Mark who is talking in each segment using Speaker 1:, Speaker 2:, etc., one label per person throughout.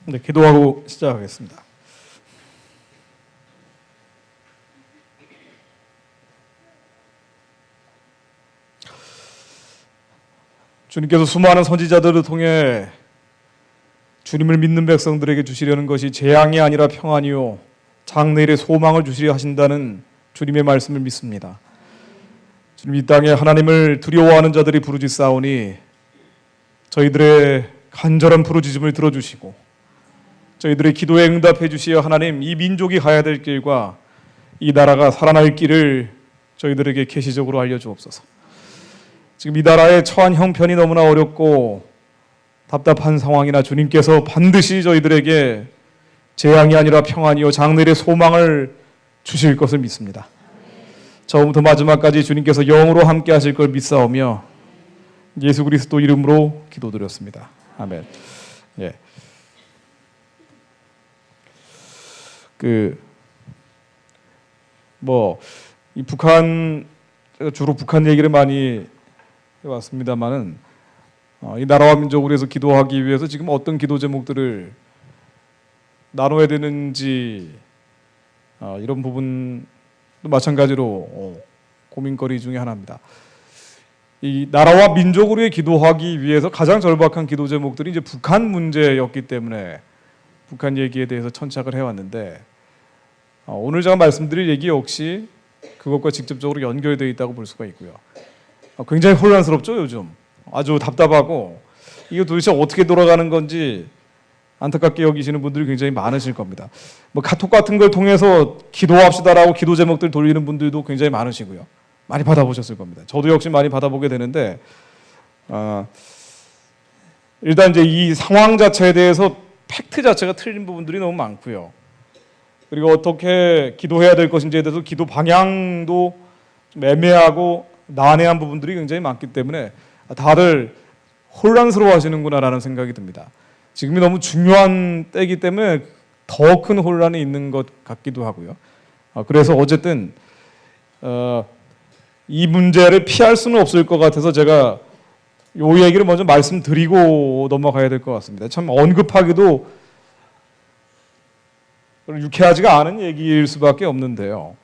Speaker 1: 네, 기도하고 시작하겠습니다. 주님께서 수많은 선지자들을 통해 주님을 믿는 백성들에게 주시려는 것이 재앙이 아니라 평안이요 장래일의 소망을 주시려 하신다는 주님의 말씀을 믿습니다. 주님, 이 땅에 하나님을 두려워하는 자들이 부르짖사오니 저희들의 간절한 부르짖음을 들어주시고 저희들의 기도에 응답해 주시어 하나님, 이 민족이 가야 될 길과 이 나라가 살아날 길을 저희들에게 계시적으로 알려주옵소서. 지금 이 나라의 처한 형편이 너무나 어렵고 답답한 상황이나 주님께서 반드시 저희들에게 재앙이 아니라 평안이요 장래일의 소망을 주실 것을 믿습니다. 처음부터 마지막까지 주님께서 영으로 함께 하실 걸 믿사오며 예수 그리스도 이름으로 기도드렸습니다. 아멘. 예. 이 북한, 제가 주로 북한 얘기를 많이 해왔습니다만은, 이 나라와 민족을 위해서 기도하기 위해서 지금 어떤 기도 제목들을 나눠야 되는지, 이런 부분도 마찬가지로 고민거리 중에 하나입니다. 이 나라와 민족을 위해 기도하기 위해서 가장 절박한 기도 제목들이 이제 북한 문제였기 때문에 북한 얘기에 대해서 천착을 해왔는데, 오늘 제가 말씀드릴 얘기 역시 그것과 직접적으로 연결되어 있다고 볼 수가 있고요. 굉장히 혼란스럽죠, 요즘. 아주 답답하고 이게 도대체 어떻게 돌아가는 건지 안타깝게 여기시는 분들이 굉장히 많으실 겁니다. 카톡 같은 걸 통해서 기도합시다라고 기도 제목들 돌리는 분들도 굉장히 많으시고요. 많이 받아보셨을 겁니다. 저도 역시 많이 받아보게 되는데, 일단 이제 이 상황 자체에 대해서 팩트 자체가 틀린 부분들이 너무 많고요. 그리고 어떻게 기도해야 될 것인지에 대해서 기도 방향도 좀 애매하고 난해한 부분들이 굉장히 많기 때문에 다들 혼란스러워 하시는구나라는 생각이 듭니다. 지금이 너무 중요한 때이기 때문에 더 큰 혼란이 있는 것 같기도 하고요. 그래서 어쨌든 이 문제를 피할 수는 없을 것 같아서 제가 이 얘기를 먼저 말씀드리고 넘어가야 될 것 같습니다. 참 언급하기도 유쾌하지가 않은 얘기일 수밖에 없는데요.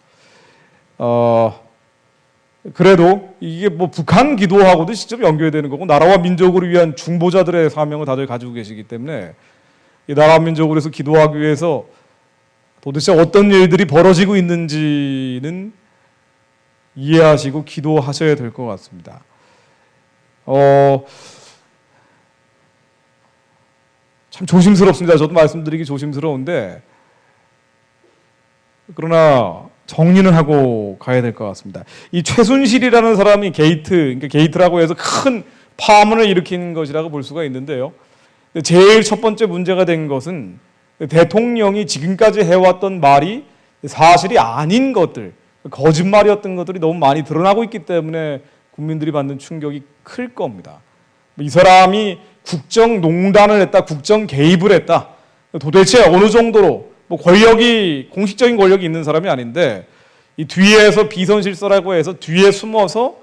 Speaker 1: 그래도 이게 북한 기도하고도 직접 연결되는 거고 나라와 민족을 위한 중보자들의 사명을 다들 가지고 계시기 때문에 이 나라와 민족을 위해서 기도하기 위해서 도대체 어떤 일들이 벌어지고 있는지는 이해하시고 기도하셔야 될 것 같습니다. 참 조심스럽습니다. 저도 말씀드리기 조심스러운데 그러나 정리는 하고 가야 될 것 같습니다. 이 최순실이라는 사람이 그러니까 게이트라고 해서 큰 파문을 일으킨 것이라고 볼 수가 있는데요. 제일 첫 번째 문제가 된 것은 대통령이 지금까지 해왔던 말이 사실이 아닌 것들, 거짓말이었던 것들이 너무 많이 드러나고 있기 때문에 국민들이 받는 충격이 클 겁니다. 이 사람이 국정농단을 했다, 국정 개입을 했다. 도대체 어느 정도로 권력이 공식적인 권력이 있는 사람이 아닌데 이 뒤에서 비선실세라고 해서 뒤에 숨어서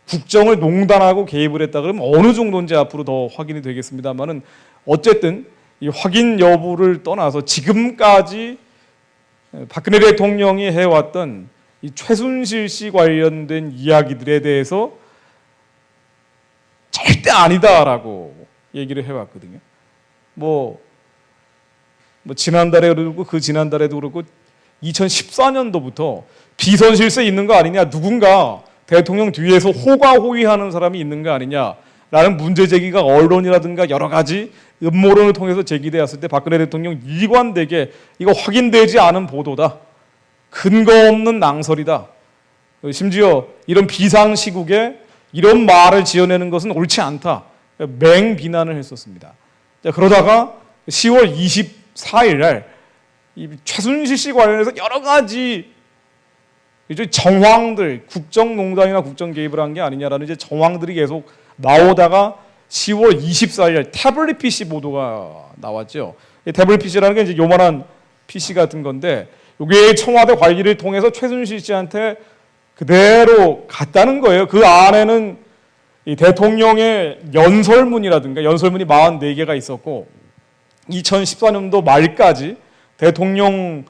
Speaker 1: 국정을 농단하고 개입을 했다 그러면 어느 정도인지 앞으로 더 확인이 되겠습니다만은 어쨌든 이 확인 여부를 떠나서 지금까지 박근혜 대통령이 해왔던 이 최순실 씨 관련된 이야기들에 대해서 절대 아니다라고 얘기를 해왔거든요. 지난달에도 그렇고 그 지난달에도 그렇고 2014년도부터 비선실세 있는 거 아니냐, 누군가 대통령 뒤에서 호가호위하는 사람이 있는 거 아니냐라는 문제 제기가 언론이라든가 여러 가지 음모론을 통해서 제기되었을 때 박근혜 대통령 일관되게 이거 확인되지 않은 보도다, 근거 없는 낭설이다, 심지어 이런 비상시국에 이런 말을 지어내는 것은 옳지 않다, 맹비난을 했었습니다. 그러다가 10월 24일 날 이 최순실 씨 관련해서 여러 가지 이제 정황들, 국정농단이나 국정 개입을 한 게 아니냐라는 이제 정황들이 계속 나오다가 10월 24일 날 태블릿 PC 보도가 나왔죠. 이 태블릿 PC라는 게 이제 요만한 PC 같은 건데 이게 청와대 관리를 통해서 최순실 씨한테 그대로 갔다는 거예요. 그 안에는 이 대통령의 연설문이라든가 연설문이 44개가 있었고 2014년도 말까지 대통령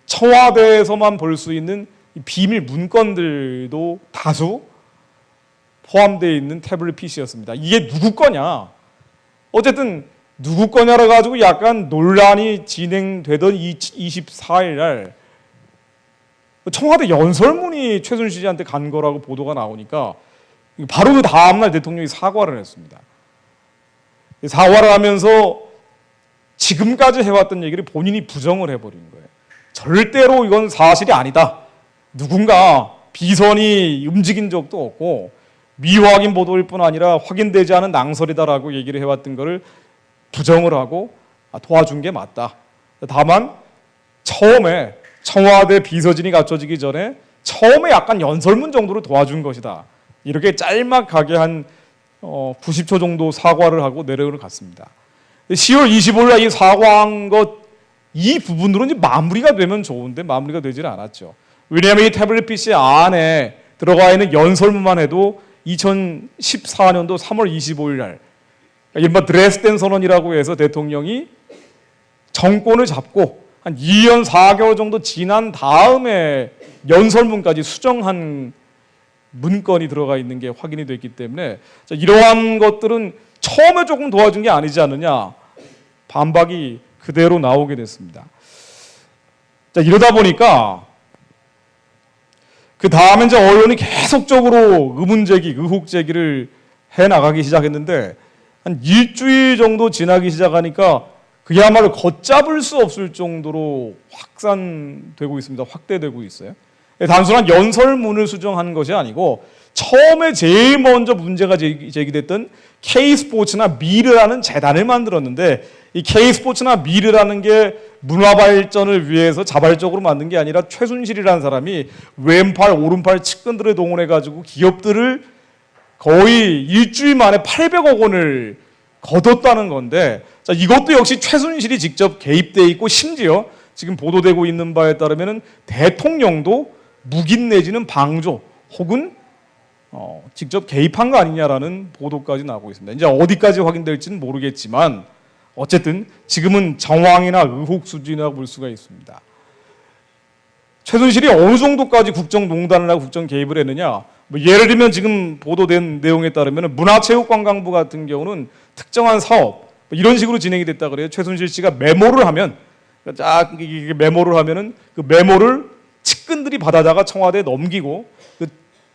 Speaker 1: 청와대에서만 볼 수 있는 비밀 문건들도 다수 포함되어 있는 태블릿 PC였습니다. 이게 누구 거냐? 어쨌든 누구 거냐라 가지고 약간 논란이 진행되던 24일 날 청와대 연설문이 최순실 씨한테 간 거라고 보도가 나오니까 바로 그 다음날 대통령이 사과를 했습니다. 사과를 하면서 지금까지 해왔던 얘기를 본인이 부정을 해버린 거예요. 절대로 이건 사실이 아니다. 누군가 비선이 움직인 적도 없고 미확인 보도일 뿐 아니라 확인되지 않은 낭설이다라고 얘기를 해왔던 거를 부정을 하고 도와준 게 맞다. 다만 처음에 청와대 비서진이 갖춰지기 전에 처음에 약간 연설문 정도로 도와준 것이다. 이렇게 짤막하게 한 90초 정도 사과를 하고 내려갔습니다. 10월 25일 날 이 사과한 것 이 부분으로 이제 마무리가 되면 좋은데 마무리가 되지는 않았죠. 왜냐하면 이 태블릿 PC 안에 들어가 있는 연설문만 해도 2014년도 3월 25일 날 이른바 드레스덴 선언이라고 해서 대통령이 정권을 잡고 한 2년 4개월 정도 지난 다음에 연설문까지 수정한 문건이 들어가 있는 게 확인이 됐기 때문에 이러한 것들은 처음에 조금 도와준 게 아니지 않느냐 반박이 그대로 나오게 됐습니다. 자, 이러다 보니까 그 다음에 이제 언론이 계속적으로 의혹 제기를 해 나가기 시작했는데 한 일주일 정도 지나기 시작하니까 그야말로 걷잡을 수 없을 정도로 확산되고 있습니다. 확대되고 있어요. 단순한 연설문을 수정하는 것이 아니고 처음에 제일 먼저 문제가 제기됐던 K스포츠나 미르라는 재단을 만들었는데 이 K스포츠나 미르라는 게 문화 발전을 위해서 자발적으로 만든 게 아니라 최순실이라는 사람이 왼팔 오른팔 측근들을 동원해가지고 기업들을 거의 일주일 만에 800억 원을 거뒀다는 건데 자, 이것도 역시 최순실이 직접 개입돼 있고 심지어 지금 보도되고 있는 바에 따르면 대통령도 묵인 내지는 방조 혹은 직접 개입한 거 아니냐라는 보도까지 나오고 있습니다. 이제 어디까지 확인될지는 모르겠지만 어쨌든 지금은 정황이나 의혹 수준이라고 볼 수가 있습니다. 최순실이 어느 정도까지 국정농단을 하고 국정 개입을 했느냐? 뭐 예를 들면 지금 보도된 내용에 따르면 문화체육관광부 같은 경우는 특정한 사업 이런 식으로 진행이 됐다 그래요. 최순실 씨가 메모를 하면 메모를 하면은 그 메모를 측근들이 받아다가 청와대에 넘기고 그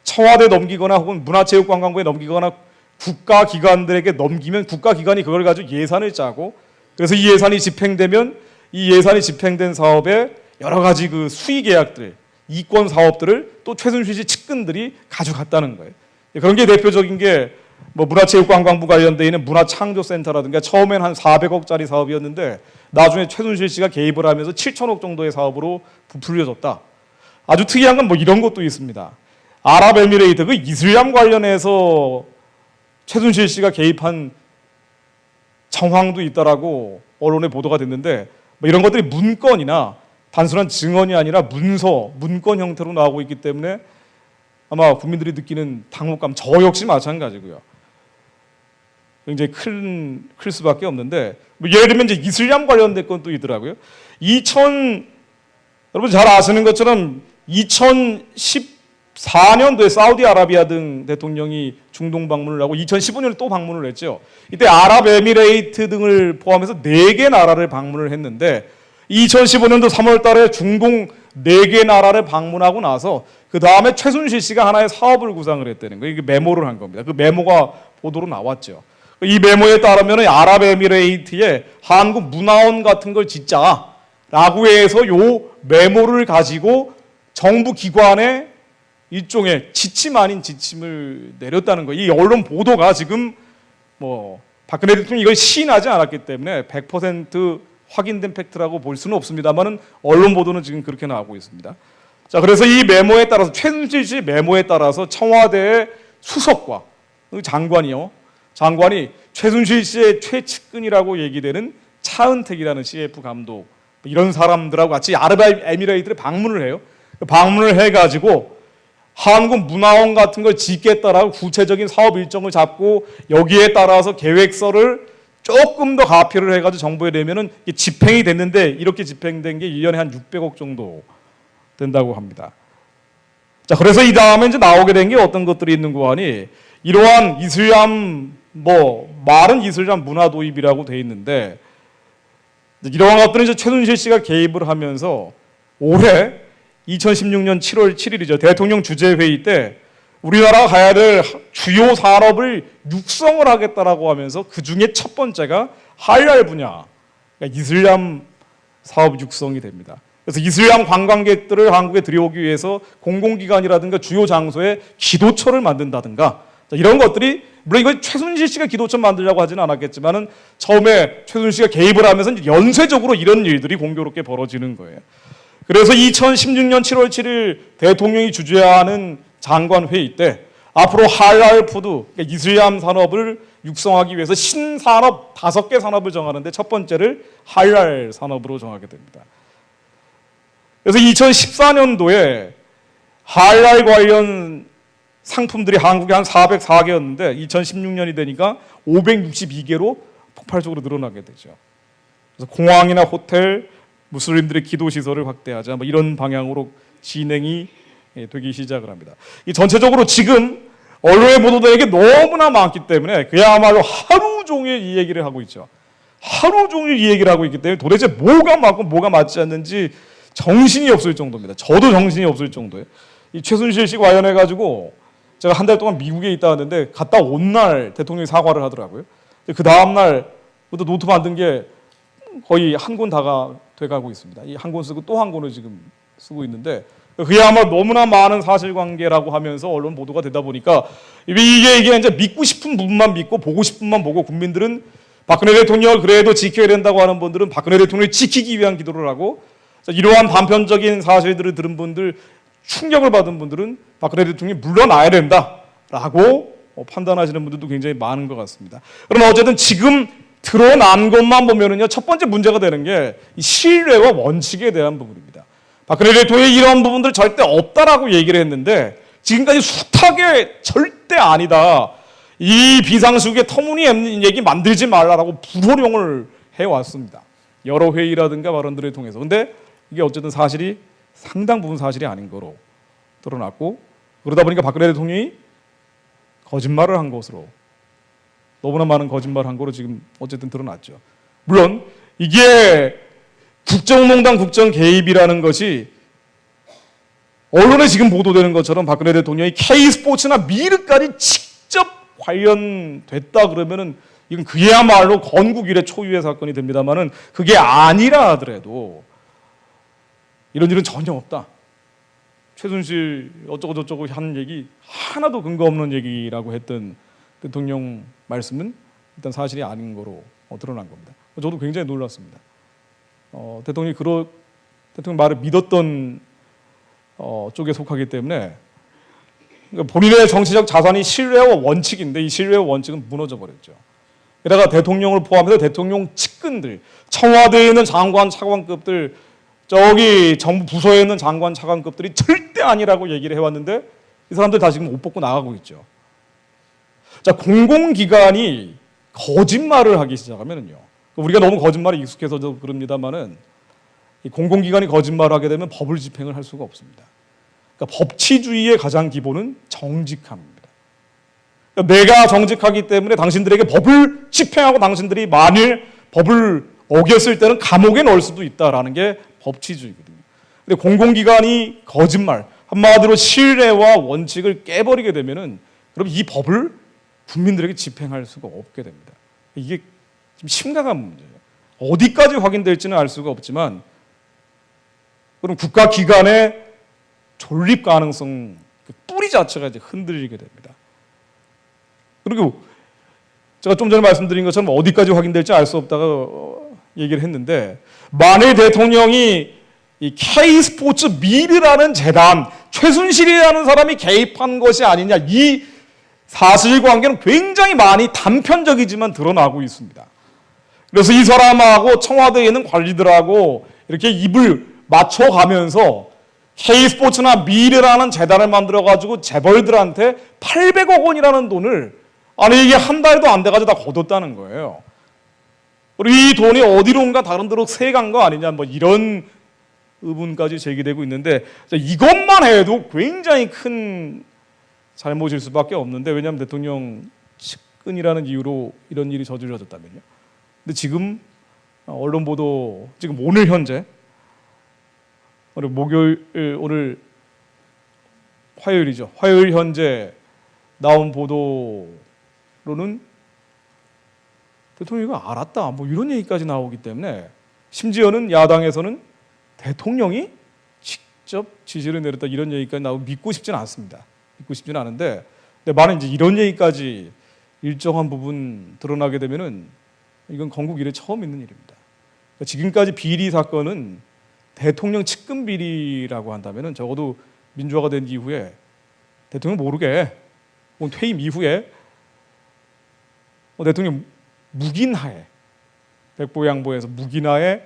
Speaker 1: 청와대에 넘기거나 혹은 문화체육관광부에 넘기거나 국가기관들에게 넘기면 국가기관이 그걸 가지고 예산을 짜고 그래서 이 예산이 집행되면 이 예산이 집행된 사업에 여러 가지 그 수의 계약들, 이권 사업들을 또 최순실 씨 측근들이 가져갔다는 거예요. 그런 게 대표적인 게 뭐 문화체육관광부 관련돼 있는 문화창조센터라든가 처음엔 한 400억짜리 사업이었는데 나중에 최순실 씨가 개입을 하면서 7천억 정도의 사업으로 부풀려졌다. 아주 특이한 건 뭐 이런 것도 있습니다. 아랍에미레이트 그 이슬람 관련해서 최순실 씨가 개입한 정황도 있다라고 언론에 보도가 됐는데 뭐 이런 것들이 문건이나 단순한 증언이 아니라 문서, 문건 형태로 나오고 있기 때문에 아마 국민들이 느끼는 당혹감 저 역시 마찬가지고요. 굉장히 클 수밖에 없는데 뭐 예를 들면 이제 이슬람 관련된 건 또 있더라고요. 여러분 잘 아시는 것처럼 2014년도에 사우디아라비아 등 대통령이 중동 방문을 하고 2015년에 또 방문을 했죠. 이때 아랍에미레이트 등을 포함해서 4개 나라를 방문을 했는데 2015년도 3월 달에 중동 4개 나라를 방문하고 나서 그 다음에 최순실 씨가 하나의 사업을 구상을 했다는 거예요. 이게 메모를 한 겁니다. 그 메모가 보도로 나왔죠. 이 메모에 따르면 아랍에미레이트에 한국 문화원 같은 걸 짓자라고 해서 요 메모를 가지고 정부 기관에 일종의 지침 아닌 지침을 내렸다는 거예요. 이 언론 보도가 지금 뭐 박근혜 대통령이 이걸 시인하지 않았기 때문에 100% 확인된 팩트라고 볼 수는 없습니다만은 언론 보도는 지금 그렇게 나오고 있습니다. 자, 그래서 이 메모에 따라서 최순실 씨 메모에 따라서 청와대의 수석과 장관이 최순실 씨의 최측근이라고 얘기되는 차은택이라는 CF 감독 이런 사람들하고 같이 아랍에미레이트를 방문을 해요. 방문을 해가지고 한국 문화원 같은 걸 짓겠다라고 구체적인 사업 일정을 잡고 여기에 따라서 계획서를 조금 더 가피를 해가지고 정부에 내면은 집행이 됐는데 이렇게 집행된 게 1년에 한 600억 정도 된다고 합니다. 자, 그래서 이 다음에 이제 나오게 된 게 어떤 것들이 있는고 하니 이러한 이슬람 말은 이슬람 문화 도입이라고 돼 있는데 이러한 것들은 이제 최순실 씨가 개입을 하면서 올해 2016년 7월 7일이죠. 대통령 주재회의 때 우리나라가 가야 될 주요 산업을 육성을 하겠다라고 하면서 그 중에 첫 번째가 할랄 분야, 그러니까 이슬람 사업 육성이 됩니다. 그래서 이슬람 관광객들을 한국에 들여오기 위해서 공공기관이라든가 주요 장소에 기도처를 만든다든가 이런 것들이 물론 이거 최순실 씨가 기도처 만들려고 하지는 않았겠지만은 처음에 최순실 씨가 개입을 하면서 연쇄적으로 이런 일들이 공교롭게 벌어지는 거예요. 그래서 2016년 7월 7일 대통령이 주재하는 장관 회의 때 앞으로 할랄 푸드, 그러니까 이슬람 산업을 육성하기 위해서 신산업 5개 산업을 정하는데 첫 번째를 할랄 산업으로 정하게 됩니다. 그래서 2014년도에 할랄 관련 상품들이 한국에 한 404개였는데 2016년이 되니까 562개로 폭발적으로 늘어나게 되죠. 그래서 공항이나 호텔, 무슬림들의 기도 시설을 확대하자 이런 방향으로 진행이 되기 시작을 합니다. 이 전체적으로 지금 언론에 보도되는 게 너무나 많기 때문에 그야말로 하루 종일 이 얘기를 하고 있죠. 하루 종일 이 얘기를 하고 있기 때문에 도대체 뭐가 맞고 뭐가 맞지 않는지 정신이 없을 정도입니다. 저도 정신이 없을 정도예요. 이 최순실 씨 관련해 가지고 제가 한 달 동안 미국에 있다 왔는데 갔다 온 날 대통령이 사과를 하더라고요. 그 다음 날부터 노트 만든 게 거의 한 권 다가 돼가고 있습니다. 이 한 권 쓰고 또 한 권을 지금 쓰고 있는데 그야말로 너무나 많은 사실관계라고 하면서 언론 보도가 되다 보니까 이게 이제 믿고 싶은 부분만 믿고 보고 싶은 부분만 보고 국민들은 박근혜 대통령을 그래도 지켜야 된다고 하는 분들은 박근혜 대통령을 지키기 위한 기도를 하고 이러한 단편적인 사실들을 들은 분들 충격을 받은 분들은 박근혜 대통령이 물러나야 된다라고 판단하시는 분들도 굉장히 많은 것 같습니다. 그러나 어쨌든 지금 드러난 것만 보면은요, 첫 번째 문제가 되는 게 신뢰와 원칙에 대한 부분입니다. 박근혜 대통령이 이런 부분들 절대 없다라고 얘기를 했는데 지금까지 숱하게 절대 아니다. 이 비상식의 터무니없는 얘기 만들지 말라라고 불호령을 해왔습니다. 여러 회의라든가 발언들을 통해서. 근데 이게 어쨌든 사실이 상당 부분 사실이 아닌 거로 드러났고 그러다 보니까 박근혜 대통령이 거짓말을 한 것으로 너무나 많은 거짓말을 한 거로 지금 어쨌든 드러났죠. 물론 이게 국정농단 국정 개입이라는 것이 언론에 지금 보도되는 것처럼 박근혜 대통령이 K스포츠나 미르까지 직접 관련됐다 그러면은 이건 그야말로 건국 이래 초유의 사건이 됩니다만은 그게 아니라 하더라도 이런 일은 전혀 없다. 최순실 어쩌고 저쩌고 하는 얘기 하나도 근거 없는 얘기라고 했던 대통령 말씀은 일단 사실이 아닌 거로 드러난 겁니다. 저도 굉장히 놀랐습니다. 대통령 말을 믿었던 쪽에 속하기 때문에 그러니까 본인의 정치적 자산이 신뢰와 원칙인데 이 신뢰와 원칙은 무너져 버렸죠. 게다가 대통령을 포함해서 대통령 측근들, 청와대에 있는 장관 차관급들, 저기 정부 부서에 있는 장관 차관급들이 절대 아니라고 얘기를 해왔는데 이 사람들 다 지금 옷 벗고 나가고 있죠. 자, 공공기관이 거짓말을 하기 시작하면은요. 우리가 너무 거짓말에 익숙해서 그럽니다만은 이 공공기관이 거짓말을 하게 되면 법을 집행을 할 수가 없습니다. 그러니까 법치주의의 가장 기본은 정직함입니다. 그러니까 내가 정직하기 때문에 당신들에게 법을 집행하고 당신들이 만일 법을 어겼을 때는 감옥에 넣을 수도 있다라는 게 법치주의거든요. 근데 공공기관이 거짓말, 한마디로 신뢰와 원칙을 깨버리게 되면은 그럼 이 법을 국민들에게 집행할 수가 없게 됩니다. 이게 좀 심각한 문제예요. 어디까지 확인될지는 알 수가 없지만 그럼 국가기관의 존립 가능성, 뿌리 자체가 이제 흔들리게 됩니다. 그리고 제가 좀 전에 말씀드린 것처럼 어디까지 확인될지 알 수 없다고 얘기를 했는데 만일 대통령이 이 K스포츠 미르라는 재단, 최순실이라는 사람이 개입한 것이 아니냐, 이 사실관계는 굉장히 많이 단편적이지만 드러나고 있습니다. 그래서 이 사람하고 청와대에 있는 관리들하고 이렇게 입을 맞춰가면서 K스포츠나 미르라는 재단을 만들어가지고 재벌들한테 800억 원이라는 돈을 아니 이게 한 달도 안 돼가지고 다 거뒀다는 거예요. 그리고 이 돈이 어디론가 다른 데로 새간 거 아니냐 뭐 이런 의문까지 제기되고 있는데 이것만 해도 굉장히 큰 잘못일 수밖에 없는데 왜냐하면 대통령 측근이라는 이유로 이런 일이 저질러졌다면요. 근데 지금 언론 보도 지금 오늘 현재 오늘 화요일이죠. 화요일 현재 나온 보도로는 대통령이 알았다 뭐 이런 얘기까지 나오기 때문에 심지어는 야당에서는 대통령이 직접 지시를 내렸다 이런 얘기까지 나오고 믿고 싶지는 않습니다. 믿고 싶지는 않은데 근데 만약 이제 이런 얘기까지 일정한 부분 드러나게 되면은 이건 건국 이래 처음 있는 일입니다. 그러니까 지금까지 비리 사건은 대통령 측근 비리라고 한다면은 적어도 민주화가 된 이후에 대통령 모르게 퇴임 이후에 대통령 묵인하에 백보양보에서 묵인하에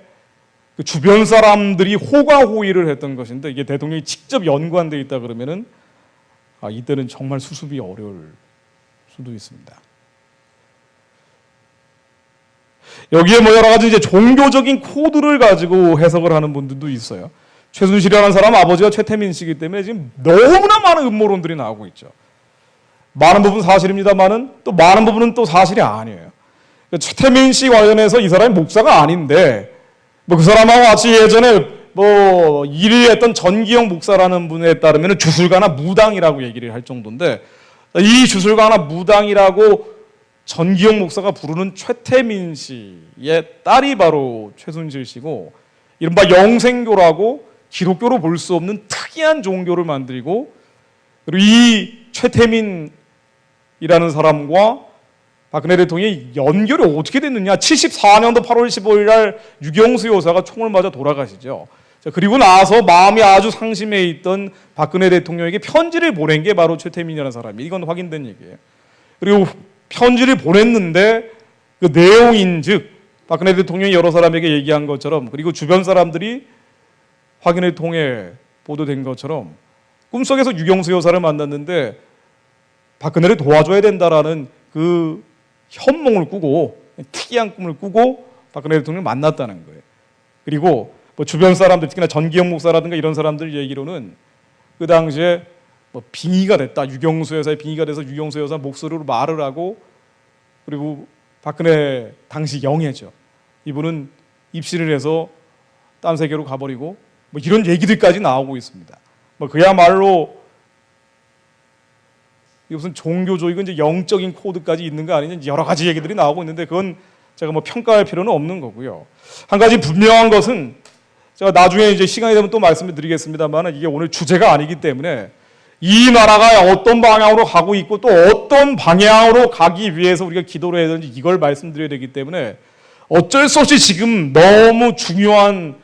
Speaker 1: 그 주변 사람들이 호가호의를 했던 것인데 이게 대통령이 직접 연관돼 있다 그러면은 이때는 정말 수습이 어려울 수도 있습니다. 여기에 뭐 여러 가지 이제 종교적인 코드를 가지고 해석을 하는 분들도 있어요. 최순실이라는 사람 아버지가 최태민 씨이기 때문에 지금 너무나 많은 음모론들이 나오고 있죠. 많은 부분 사실입니다만은 또 많은 부분은 또 사실이 아니에요. 최태민 씨 관련해서 이 사람이 목사가 아닌데 뭐 그 사람하고 같이 예전에 뭐 일을 했던 전기영 목사라는 분에 따르면 주술가나 무당이라고 얘기를 할 정도인데 이 주술가나 무당이라고 전기영 목사가 부르는 최태민 씨의 딸이 바로 최순실 씨고 이른바 영생교라고 기독교로 볼 수 없는 특이한 종교를 만들고 그리고 이 최태민이라는 사람과 박근혜 대통령의 연결이 어떻게 됐느냐. 74년도 8월 15일 날 유경수 여사가 총을 맞아 돌아가시죠. 그리고 나서 마음이 아주 상심해 있던 박근혜 대통령에게 편지를 보낸 게 바로 최태민이라는 사람이에요. 이건 확인된 얘기예요. 그리고 편지를 보냈는데 그 내용인즉 박근혜 대통령이 여러 사람에게 얘기한 것처럼 그리고 주변 사람들이 확인을 통해 보도된 것처럼 꿈속에서 유경수 여사를 만났는데 박근혜를 도와줘야 된다라는 그 현몽을 꾸고 특이한 꿈을 꾸고 박근혜 대통령을 만났다는 거예요. 그리고 뭐 주변 사람들 특히나 전기영 목사라든가 이런 사람들 얘기로는 그 당시에 뭐 빙의가 됐다. 유경수 여사의 빙의가 돼서 유경수 여사 목소리로 말을 하고 그리고 박근혜 당시 영예죠. 이분은 입시를 해서 딴 세계로 가버리고 뭐 이런 얘기들까지 나오고 있습니다. 뭐 그야말로 이게 무슨 종교적이고 이제 영적인 코드까지 있는 거 아니냐 여러 가지 얘기들이 나오고 있는데 그건 제가 뭐 평가할 필요는 없는 거고요. 한 가지 분명한 것은 제가 나중에 이제 시간이 되면 또 말씀을 드리겠습니다만 이게 오늘 주제가 아니기 때문에 이 나라가 어떤 방향으로 가고 있고 또 어떤 방향으로 가기 위해서 우리가 기도를 해야 되는지 이걸 말씀드려야 되기 때문에 어쩔 수 없이 지금 너무 중요한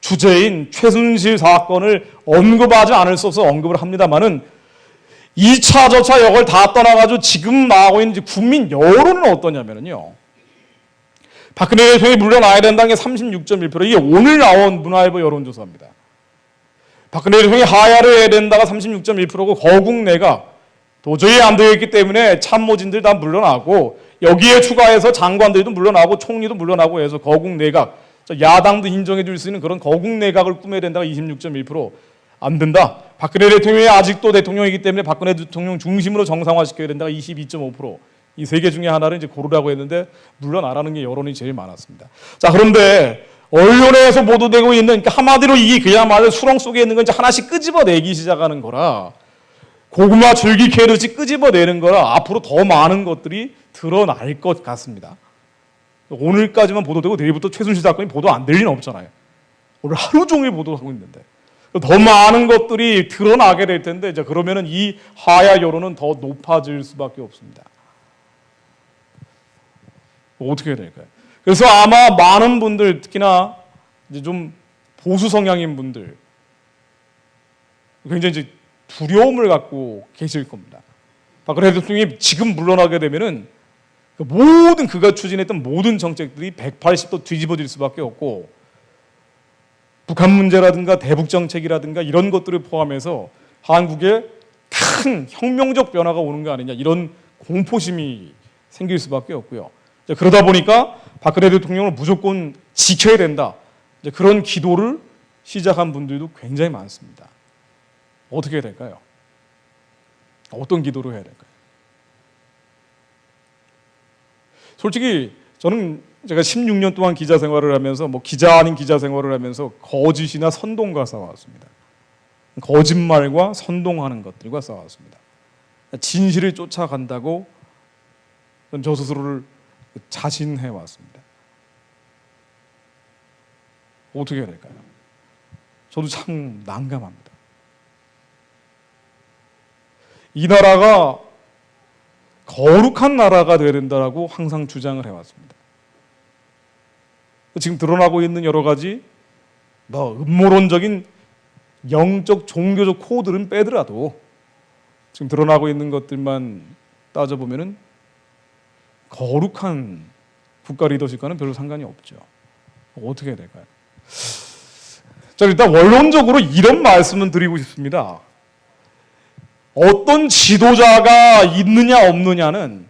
Speaker 1: 주제인 최순실 사건을 언급하지 않을 수 없어서 언급을 합니다만은 2차 저차 역을 다 떠나가지고 지금 나오고 있는 국민 여론은 어떠냐면요. 박근혜 대통령이 물러나야 된다는 게 36.1%. 이게 오늘 나온 문화일보 여론조사입니다. 박근혜 대통령이 하야를 해야 된다가 36.1%고 거국 내각 도저히 안 되겠기 때문에 참모진들 다 물러나고 여기에 추가해서 장관들도 물러나고 총리도 물러나고 해서 거국 내각 야당도 인정해 줄 수 있는 그런 거국 내각을 꾸며야 된다가 26.1%. 안 된다. 박근혜 대통령이 아직도 대통령이기 때문에 박근혜 대통령 중심으로 정상화시켜야 된다가 22.5%. 이 세 개 중에 하나를 이제 고르라고 했는데 물러나라는 게 여론이 제일 많았습니다. 자, 그런데 언론에서 보도되고 있는 그러니까 한마디로 이게 그야말로 수렁 속에 있는 건 이제 하나씩 끄집어내기 시작하는 거라 고구마 줄기 캐듯이 끄집어내는 거라 앞으로 더 많은 것들이 드러날 것 같습니다. 오늘까지만 보도되고 내일부터 최순실 사건이 보도 안 될 리는 없잖아요. 오늘 하루 종일 보도하고 있는데 더 많은 것들이 드러나게 될 텐데 이제 그러면은 이 하야 여론은 더 높아질 수밖에 없습니다. 어떻게 해야 될까요? 그래서 아마 많은 분들 특히나 이제 좀 보수 성향인 분들 굉장히 이제 두려움을 갖고 계실 겁니다. 박근혜 대통령이 지금 물러나게 되면은 모든 그가 추진했던 모든 정책들이 180도 뒤집어질 수밖에 없고 북한 문제라든가 대북 정책이라든가 이런 것들을 포함해서 한국에 큰 혁명적 변화가 오는 거 아니냐 이런 공포심이 생길 수밖에 없고요. 그러다 보니까 박근혜 대통령을 무조건 지켜야 된다. 이제 그런 기도를 시작한 분들도 굉장히 많습니다. 어떻게 해야 될까요? 어떤 기도를 해야 될까요? 솔직히 저는 제가 16년 동안 기자 생활을 하면서 기자 아닌 기자 생활을 하면서 거짓이나 선동과 싸워왔습니다. 거짓말과 선동하는 것들과 싸워왔습니다. 진실을 쫓아간다고 저 스스로를 자신해 왔습니다. 어떻게 해야 될까요? 저도 참 난감합니다. 이 나라가 거룩한 나라가 되어야 된다고 항상 주장을 해왔습니다. 지금 드러나고 있는 여러 가지 음모론적인 영적 종교적 코드는 빼더라도 지금 드러나고 있는 것들만 따져보면은 거룩한 국가 리더십과는 별로 상관이 없죠. 어떻게 해야 될까요? 자, 일단 원론적으로 이런 말씀은 드리고 싶습니다. 어떤 지도자가 있느냐 없느냐는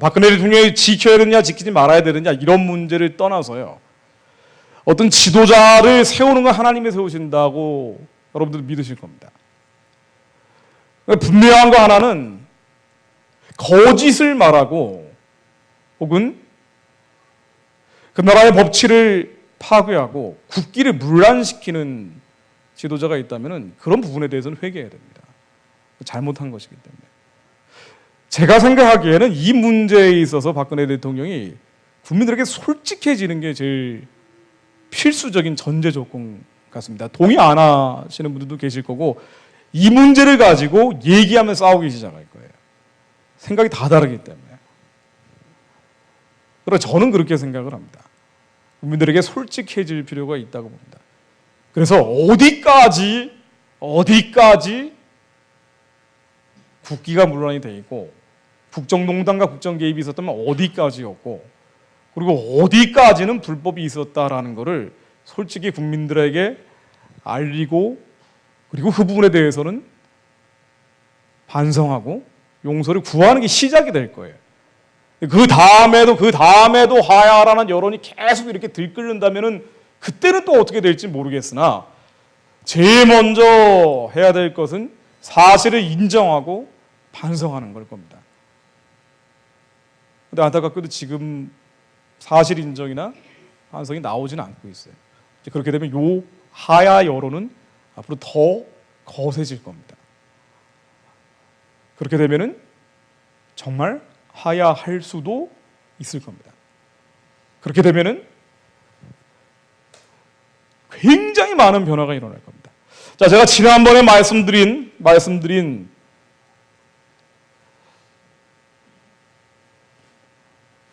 Speaker 1: 박근혜 대통령이 지켜야 되느냐 지키지 말아야 되느냐 이런 문제를 떠나서요. 어떤 지도자를 세우는 건 하나님이 세우신다고 여러분들 믿으실 겁니다. 분명한 거 하나는 거짓을 말하고 혹은 그 나라의 법치를 파괴하고 국기를 문란시키는 지도자가 있다면 그런 부분에 대해서는 회개해야 됩니다. 잘못한 것이기 때문에. 제가 생각하기에는 이 문제에 있어서 박근혜 대통령이 국민들에게 솔직해지는 게 제일 필수적인 전제 조건 같습니다. 동의 안 하시는 분들도 계실 거고 이 문제를 가지고 얘기하면 싸우기 시작할 거예요. 생각이 다 다르기 때문에. 그래서 저는 그렇게 생각을 합니다. 국민들에게 솔직해질 필요가 있다고 봅니다. 그래서 어디까지 국기가 문란이 돼 있고 국정농단과 국정 개입이 있었다면 어디까지였고 그리고 어디까지는 불법이 있었다라는 것을 솔직히 국민들에게 알리고 그리고 그 부분에 대해서는 반성하고 용서를 구하는 게 시작이 될 거예요. 그 다음에도 하야라는 여론이 계속 이렇게 들끓는다면은 그때는 또 어떻게 될지 모르겠으나 제일 먼저 해야 될 것은 사실을 인정하고 반성하는 걸 겁니다. 근데 안타깝게도 지금 사실 인정이나 반성이 나오지는 않고 있어요. 그렇게 되면 요 하야 여론은 앞으로 더 거세질 겁니다. 그렇게 되면은 정말 하야할 수도 있을 겁니다. 그렇게 되면은 굉장히 많은 변화가 일어날 겁니다. 자, 제가 지난번에 말씀드린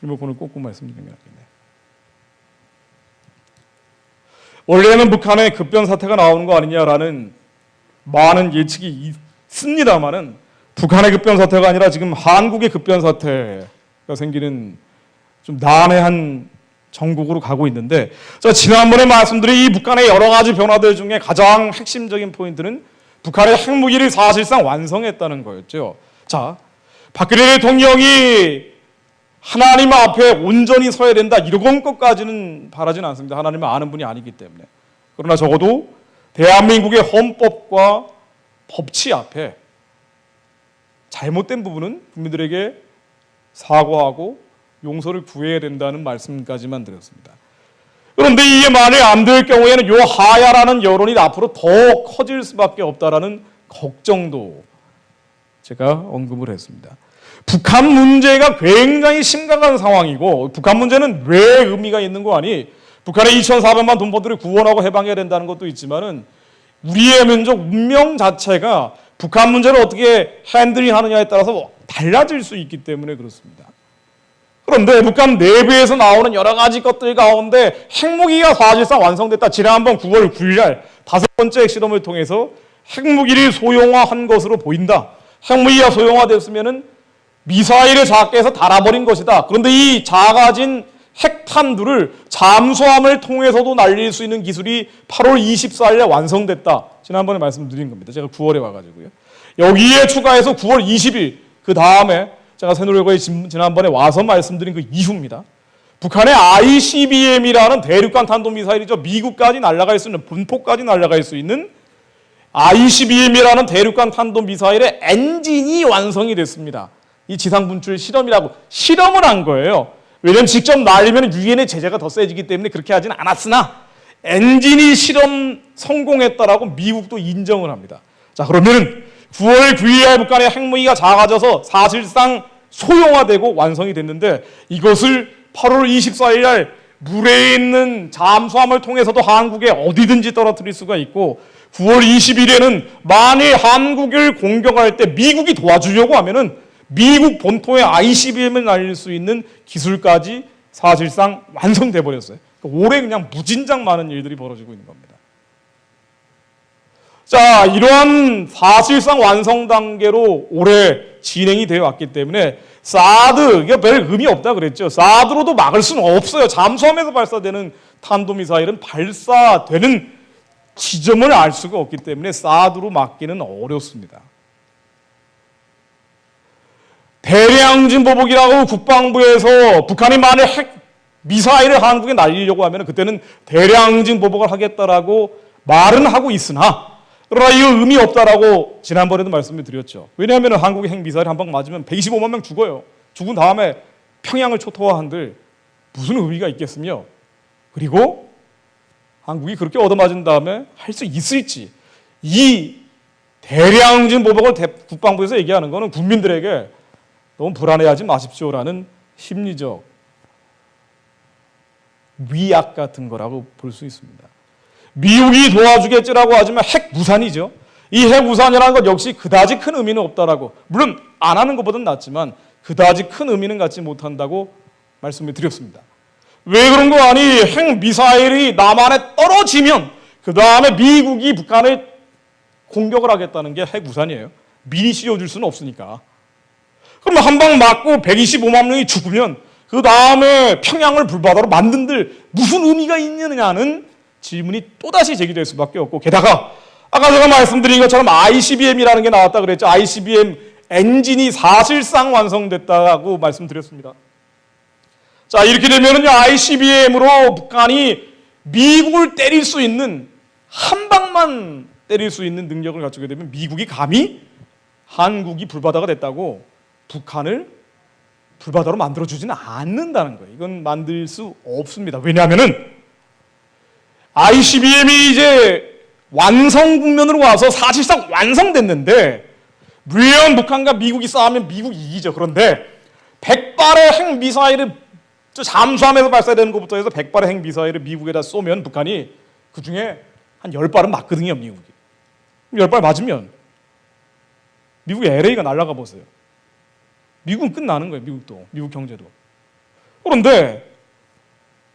Speaker 1: 리모컨을 꽂고 말씀드리는 게 낫겠네요. 원래는 북한에 급변 사태가 나오는 거 아니냐라는 많은 예측이 있습니다만은 북한의 급변 사태가 아니라 지금 한국의 급변 사태가 생기는 좀 난해한 정국으로 가고 있는데, 자, 지난번에 말씀드린 이 북한의 여러 가지 변화들 중에 가장 핵심적인 포인트는 북한의 핵무기를 사실상 완성했다는 거였죠. 자, 박근혜 대통령이 하나님 앞에 온전히 서야 된다 이런 것까지는 바라지는 않습니다. 하나님은 아는 분이 아니기 때문에. 그러나 적어도 대한민국의 헌법과 법치 앞에 잘못된 부분은 국민들에게 사과하고 용서를 구해야 된다는 말씀까지만 드렸습니다. 그런데 이게 만약 안 될 경우에는 요 하야라는 여론이 앞으로 더 커질 수밖에 없다라는 걱정도 제가 언급을 했습니다. 북한 문제가 굉장히 심각한 상황이고 북한 문제는 왜 의미가 있는 거 아니? 북한의 2,400만 동포들을 구원하고 해방해야 된다는 것도 있지만은 우리의 민족 운명 자체가 북한 문제를 어떻게 핸들링하느냐에 따라서 달라질 수 있기 때문에 그렇습니다. 그런데 북한 내부에서 나오는 여러 가지 것들 가운데 핵무기가 사실상 완성됐다. 지난번 9월 9일 날 5번째 핵실험을 통해서 핵무기를 소형화한 것으로 보인다. 핵무기가 소형화됐으면은 미사일을 작게 해서 달아버린 것이다. 그런데 이 작아진 핵탄두를 잠수함을 통해서도 날릴 수 있는 기술이 8월 24일에 완성됐다. 지난번에 말씀드린 겁니다. 제가 9월에 와가지고요. 여기에 추가해서 9월 20일 그 다음에 제가 새누리당에 지난번에 와서 말씀드린 그 이후입니다. 북한의 ICBM이라는 대륙간 탄도미사일이죠. 미국까지 날아갈 수 있는, 분포까지 날아갈 수 있는 ICBM이라는 대륙간 탄도미사일의 엔진이 완성이 됐습니다. 이 지상분출 실험이라고 실험을 한 거예요. 왜냐하면 직접 날리면 유엔의 제재가 더 세지기 때문에 그렇게 하지는 않았으나 엔진이 실험 성공했다라고 미국도 인정을 합니다. 자, 그러면 9월 9일 북한의 핵무기가 작아져서 사실상 소형화되고 완성이 됐는데 이것을 8월 24일 날 물에 있는 잠수함을 통해서도 한국에 어디든지 떨어뜨릴 수가 있고 9월 20일에는 만일 한국을 공격할 때 미국이 도와주려고 하면은 미국 본토에 ICBM을 날릴 수 있는 기술까지 사실상 완성돼 버렸어요. 그러니까 올해 그냥 무진장 많은 일들이 벌어지고 있는 겁니다. 자, 이러한 사실상 완성 단계로 올해 진행이 되어 왔기 때문에 사드, 이게 별 의미 없다 그랬죠. 사드로도 막을 수는 없어요. 잠수함에서 발사되는 탄도미사일은 발사되는 지점을 알 수가 없기 때문에 사드로 막기는 어렵습니다. 대량진 보복이라고 국방부에서 북한이 만약 핵 미사일을 한국에 날리려고 하면 그때는 대량진 보복을 하겠다라고 말은 하고 있으나 그러나 이거 의미 없다라고 지난번에도 말씀을 드렸죠. 왜냐하면 한국의 핵미사일 한 방 맞으면 125만 명 죽어요. 죽은 다음에 평양을 초토화한들 무슨 의미가 있겠으며 그리고 한국이 그렇게 얻어맞은 다음에 할 수 있을지 이 대량진 보복을 국방부에서 얘기하는 것은 국민들에게 너무 불안해하지 마십시오라는 심리적 위약 같은 거라고 볼 수 있습니다. 미국이 도와주겠지라고 하지만 핵무산이죠. 이 핵무산이라는 것 역시 그다지 큰 의미는 없다라고 물론 안 하는 것보다는 낫지만 그다지 큰 의미는 갖지 못한다고 말씀을 드렸습니다. 왜 그런 거 아니? 핵미사일이 남한에 떨어지면 그 다음에 미국이 북한을 공격을 하겠다는 게 핵무산이에요. 미리 씌워줄 수는 없으니까. 그럼 한 방 맞고 125만 명이 죽으면 그 다음에 평양을 불바다로 만든들 무슨 의미가 있느냐는 질문이 또다시 제기될 수밖에 없고 게다가 아까 제가 말씀드린 것처럼 ICBM이라는 게 나왔다 그랬죠. ICBM 엔진이 사실상 완성됐다고 말씀드렸습니다. 자, 이렇게 되면은요, ICBM으로 북한이 미국을 때릴 수 있는, 한 방만 때릴 수 있는 능력을 갖추게 되면 미국이 감히 한국이 불바다가 됐다고 북한을 불바다로 만들어주지는 않는다는 거예요. 이건 만들 수 없습니다. 왜냐하면은 ICBM이 이제 완성 국면으로 와서 사실상 완성됐는데 물론 북한과 미국이 싸우면 미국이 이기죠. 그런데 100발의 핵미사일을 잠수함에서 발사되는 것부터 해서 100발의 핵미사일을 미국에다 쏘면 북한이 그중에 한 10발은 맞거든요. 미국이. 10발 맞으면 미국의 LA가 날아가 보세요. 미국은 끝나는 거예요. 미국도. 미국 경제도. 그런데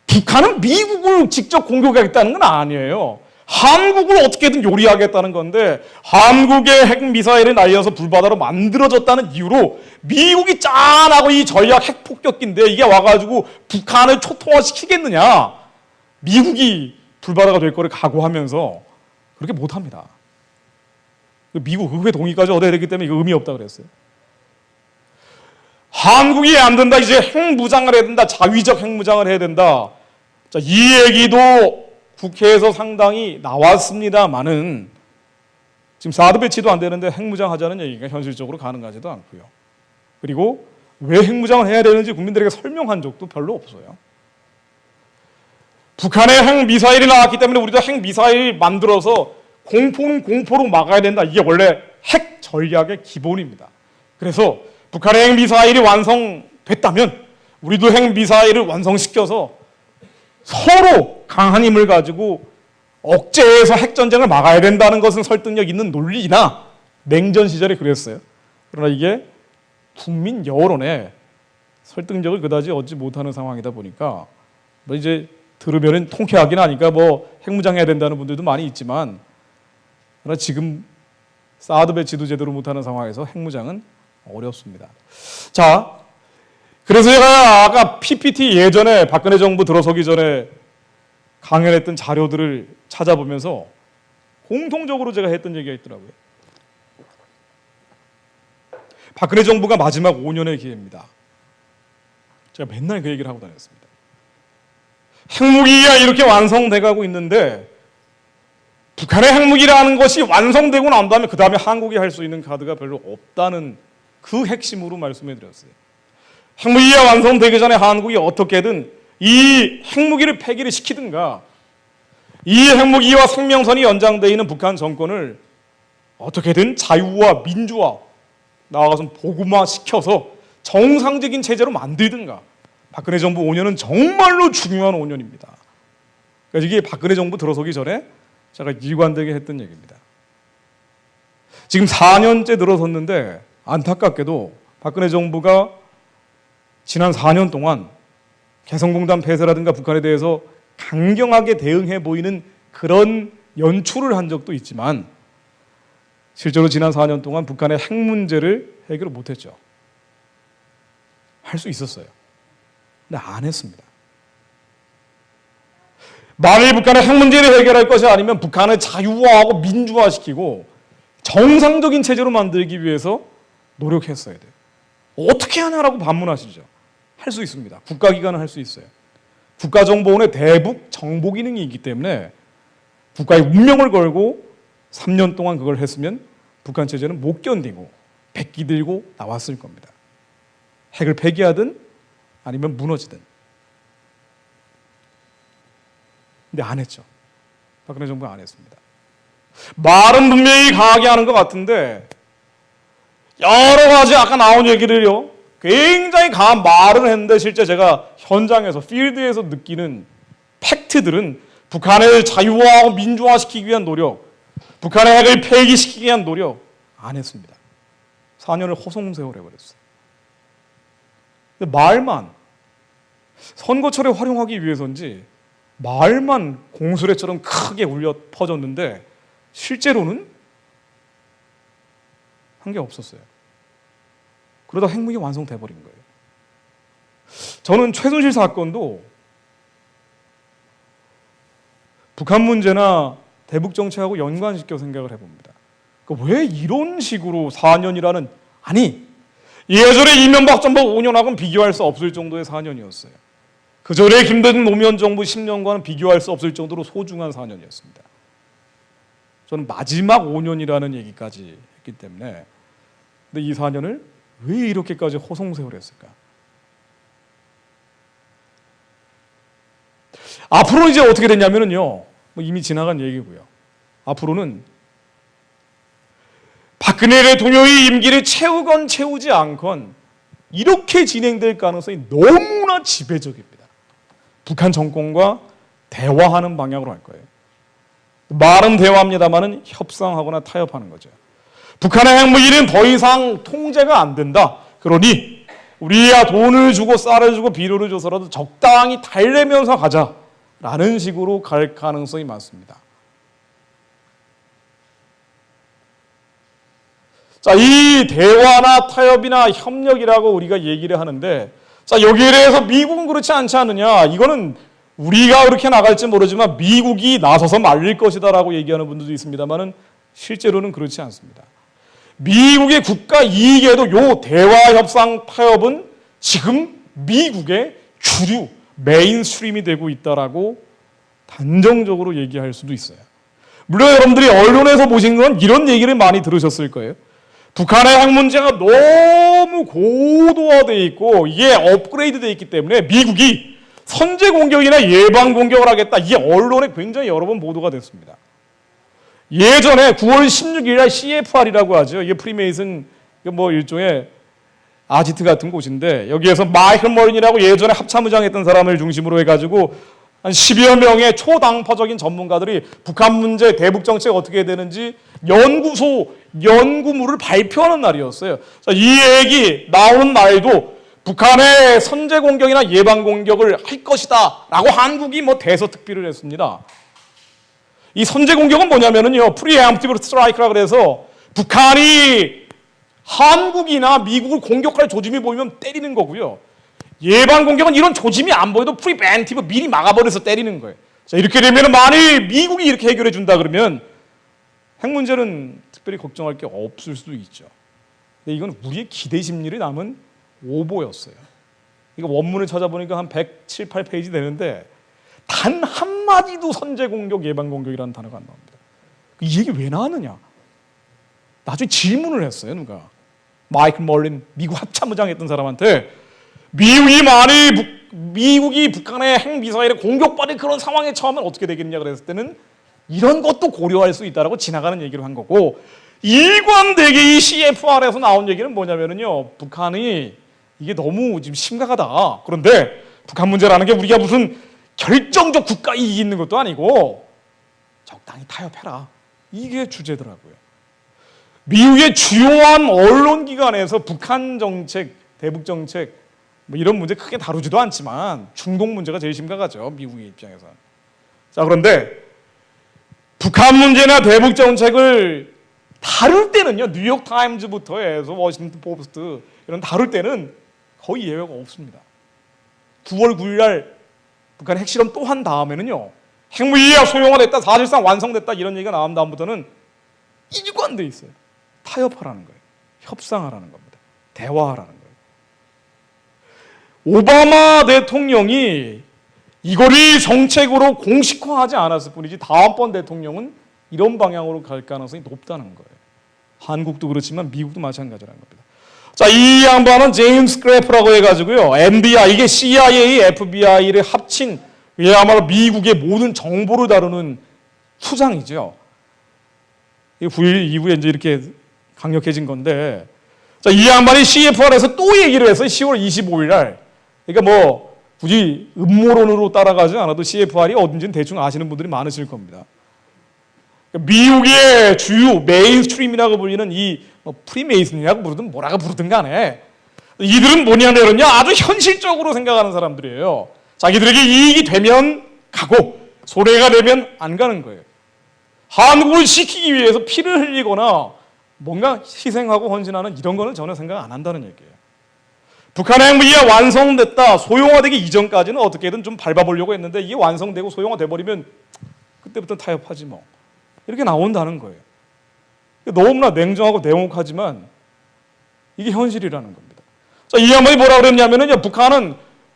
Speaker 1: 북한은 미국을 직접 공격하겠다는 건 아니에요. 한국을 어떻게든 요리하겠다는 건데 한국의 핵미사일을 날려서 불바다로 만들어졌다는 이유로 미국이 짠하고 이 전략 핵폭격기인데 이게 와가지고 북한을 초토화시키겠느냐. 미국이 불바다가 될 거를 각오하면서 그렇게 못합니다. 미국 의회 동의까지 얻어야 되기 때문에 이거 의미 없다 그랬어요. 한국이 안 된다. 이제 핵무장을 해야 된다. 자위적 핵무장을 해야 된다. 자, 이 얘기도 국회에서 상당히 나왔습니다만은 지금 사드 배치도 안 되는데 핵무장 하자는 얘기가 현실적으로 가능하지도 않고요. 그리고 왜 핵무장을 해야 되는지 국민들에게 설명한 적도 별로 없어요. 북한의 핵미사일이 나왔기 때문에 우리도 핵미사일 만들어서 공포는 공포로 막아야 된다. 이게 원래 핵 전략의 기본입니다. 그래서 북한의 핵미사일이 완성됐다면 우리도 핵미사일을 완성시켜서 서로 강한 힘을 가지고 억제해서 핵전쟁을 막아야 된다는 것은 설득력 있는 논리이나 냉전 시절에 그랬어요. 그러나 이게 국민 여론에 설득력을 그다지 얻지 못하는 상황이다 보니까 뭐 이제 들으면 통쾌하긴 하니까 뭐 핵무장해야 된다는 분들도 많이 있지만 그러나 지금 사드 배치도 제대로 못하는 상황에서 핵무장은 어렵습니다. 자, 그래서 제가 아까 PPT 예전에 박근혜 정부 들어서기 전에 강연했던 자료들을 찾아보면서 공통적으로 제가 했던 얘기가 있더라고요. 박근혜 정부가 마지막 5년의 기회입니다. 제가 맨날 그 얘기를 하고 다녔습니다. 핵무기가 이렇게 완성돼가고 있는데 북한의 핵무기라는 것이 완성되고 난 다음에 그 다음에 한국이 할 수 있는 카드가 별로 없다는 그 핵심으로 말씀해 드렸어요. 핵무기가 완성되기 전에 한국이 어떻게든 이 핵무기를 폐기를 시키든가 이 핵무기와 생명선이 연장되어 있는 북한 정권을 어떻게든 자유와 민주화 나아가서 복음화시켜서 정상적인 체제로 만들든가. 박근혜 정부 5년은 정말로 중요한 5년입니다. 그러니까 이게 박근혜 정부 들어서기 전에 제가 일관되게 했던 얘기입니다. 지금 4년째 들어섰는데 안타깝게도 박근혜 정부가 지난 4년 동안 개성공단 폐쇄라든가 북한에 대해서 강경하게 대응해 보이는 그런 연출을 한 적도 있지만 실제로 지난 4년 동안 북한의 핵 문제를 해결을 못했죠. 할 수 있었어요. 근데 안 했습니다. 만일 북한의 핵 문제를 해결할 것이 아니면 북한을 자유화하고 민주화시키고 정상적인 체제로 만들기 위해서 노력했어야 돼요. 어떻게 하냐라고 반문하시죠. 할 수 있습니다. 국가기관은 할 수 있어요. 국가정보원의 대북 정보 기능이 있기 때문에 국가의 운명을 걸고 3년 동안 그걸 했으면 북한 체제는 못 견디고 백기 들고 나왔을 겁니다. 핵을 폐기하든 아니면 무너지든. 근데 안 했죠. 박근혜 정부가 안 했습니다. 말은 분명히 강하게 하는 것 같은데 여러 가지 아까 나온 얘기를요. 굉장히 강한 말을 했는데 실제 제가 현장에서 필드에서 느끼는 팩트들은 북한을 자유화하고 민주화시키기 위한 노력, 북한의 핵을 폐기시키기 위한 노력 안 했습니다. 4년을 허송세월 해버렸어요. 근데 말만 선거철에 활용하기 위해서인지 말만 공수레처럼 크게 울려 퍼졌는데 실제로는 한 게 없었어요. 그러다 핵무기 완성돼 버린 거예요. 저는 최순실 사건도 북한 문제나 대북 정책하고 연관시켜 생각을 해봅니다. 그러니까 왜 이런 식으로 4년이라는 아니 예전에 이명박 정부 5년하고는 비교할 수 없을 정도의 4년이었어요. 그 전에 김대중 노무현 정부 10년과는 비교할 수 없을 정도로 소중한 4년이었습니다. 저는 마지막 5년이라는 얘기까지 했기 때문에 근데 이 4년을 왜 이렇게까지 허송세월했을까? 앞으로 이제 어떻게 됐냐면요. 뭐 이미 지나간 얘기고요. 앞으로는 박근혜 대통령이 임기를 채우건 채우지 않건 이렇게 진행될 가능성이 너무나 지배적입니다. 북한 정권과 대화하는 방향으로 할 거예요. 말은 대화합니다만은 협상하거나 타협하는 거죠. 북한의 핵무기는 더 이상 통제가 안 된다. 그러니 우리야 돈을 주고 쌀을 주고 비료를 줘서라도 적당히 달래면서 가자라는 식으로 갈 가능성이 많습니다. 자, 이 대화나 타협이나 협력이라고 우리가 얘기를 하는데 자, 여기에 대해서 미국은 그렇지 않지 않느냐. 이거는 우리가 그렇게 나갈지 모르지만 미국이 나서서 말릴 것이다라고 얘기하는 분들도 있습니다만은 실제로는 그렇지 않습니다. 미국의 국가 이익에도 요 대화 협상 타협은 지금 미국의 주류 메인스트림이 되고 있다라고 단정적으로 얘기할 수도 있어요. 물론 여러분들이 언론에서 보신 건 이런 얘기를 많이 들으셨을 거예요. 북한의 핵 문제가 너무 고도화되어 있고 이게 업그레이드되어 있기 때문에 미국이 선제 공격이나 예방 공격을 하겠다. 이게 언론에 굉장히 여러 번 보도가 됐습니다. 예전에 9월 16일 날 CFR이라고 하죠. 이게 프리메이슨 뭐 일종의 아지트 같은 곳인데 여기에서 마이클 머린이라고 예전에 합참의장했던 사람을 중심으로 해가지고 한 10여 명의 초당파적인 전문가들이 북한 문제, 대북 정책 어떻게 되는지 연구물을 발표하는 날이었어요. 이 얘기 나오는 날도 북한의 선제 공격이나 예방 공격을 할 것이다 라고 한국이 뭐 대서특필을 했습니다. 이 선제 공격은 뭐냐면은요, 프리엠프티브 스트라이크라 그래서 북한이 한국이나 미국을 공격할 조짐이 보이면 때리는 거고요. 예방 공격은 이런 조짐이 안 보여도 프리벤티브 미리 막아버려서 때리는 거예요. 자, 이렇게 되면 만일 미국이 이렇게 해결해 준다 그러면 핵 문제는 특별히 걱정할 게 없을 수도 있죠. 근데 이건 우리의 기대 심리를 남은 오보였어요. 이거 원문을 찾아보니까 한 107, 8페이지 되는데 단 한마디도 선제 공격, 예방 공격이라는 단어가 안 나옵니다. 이 얘기 왜 나왔느냐? 나중에 질문을 했어요, 누가. 마이클 멀린, 미국 합참의장했던 사람한테 미국이 북한의 핵미사일에 공격받을 그런 상황에 처하면 어떻게 되겠냐 그랬을 때는 이런 것도 고려할 수 있다라고 지나가는 얘기를 한 거고, 일관되게 이 CFR에서 나온 얘기는 뭐냐면요, 북한이 이게 너무 지금 심각하다. 그런데 북한 문제라는 게 우리가 무슨 결정적 국가 이익이 있는 것도 아니고 적당히 타협해라. 이게 주제더라고요. 미국의 주요한 언론기관에서 북한 정책, 대북 정책 뭐 이런 문제 크게 다루지도 않지만 중동 문제가 제일 심각하죠, 미국의 입장에서. 자, 그런데 북한 문제나 대북 정책을 다룰 때는요, 뉴욕 타임즈부터 해서 워싱턴 포스트 이런 다룰 때는 거의 예외가 없습니다. 9월 9일 날 북한 핵실험 또 한 다음에는요, 핵무기가 소형화됐다, 사실상 완성됐다 이런 얘기가 나온 다음부터는 일관돼 있어요. 타협하라는 거예요. 협상하라는 겁니다. 대화하라는 거예요. 오바마 대통령이 이거를 정책으로 공식화하지 않았을 뿐이지 다음번 대통령은 이런 방향으로 갈 가능성이 높다는 거예요. 한국도 그렇지만 미국도 마찬가지라는 겁니다. 자, 이 양반은 제임스 크래프라고 해가지고요, NBI, 이게 CIA, FBI를 합친 그야말로 미국의 모든 정보를 다루는 수장이죠. 이후에 이제 이렇게 강력해진 건데, 자, 이 양반이 CFR에서 또 얘기를 했어요. 10월 25일 날. 그러니까 뭐 굳이 음모론으로 따라가지 않아도 CFR이 어딘지는 대충 아시는 분들이 많으실 겁니다. 미국의 주요 메인스트림이라고 불리는 이 프리메이슨이라고 부르든 뭐라고 부르든 간에 이들은 뭐냐면요, 아주 현실적으로 생각하는 사람들이에요. 자기들에게 이익이 되면 가고 손해가 되면 안 가는 거예요. 한국을 지키기 위해서 피를 흘리거나 뭔가 희생하고 헌신하는 이런 거는 전혀 생각 안 한다는 얘기예요. 북한의 핵무기가 완성됐다, 소형화되기 이전까지는 어떻게든 좀 밟아보려고 했는데 이게 완성되고 소형화돼 버리면 그때부터 타협하지 뭐, 이렇게 나온다는 거예요. 너무나 냉정하고 냉혹하지만 이게 현실이라는 겁니다. 자, 이 양반이 뭐라 그랬냐면요,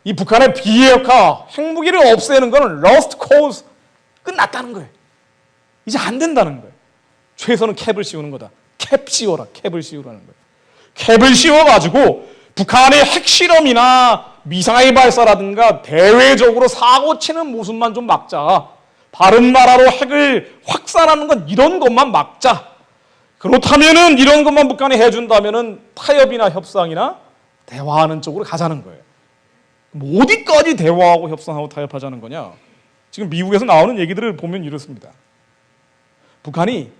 Speaker 1: 이 북한의 비핵화, 핵무기를 없애는 거는 lost cause, 끝났다는 거예요. 이제 안 된다는 거예요. 최소는 캡을 씌우는 거다. 캡 씌워라, 캡을 씌우라는 거예요. 캡을 씌워가지고 북한의 핵실험이나 미사일 발사라든가 대외적으로 사고 치는 모습만 좀 막자. 다른 나라로 핵을 확산하는 건 이런 것만 막자. 그렇다면은 이런 것만 북한이 해준다면은 타협이나 협상이나 대화하는 쪽으로 가자는 거예요. 어디까지 대화하고 협상하고 타협하자는 거냐? 지금 미국에서 나오는 얘기들을 보면 이렇습니다. 북한이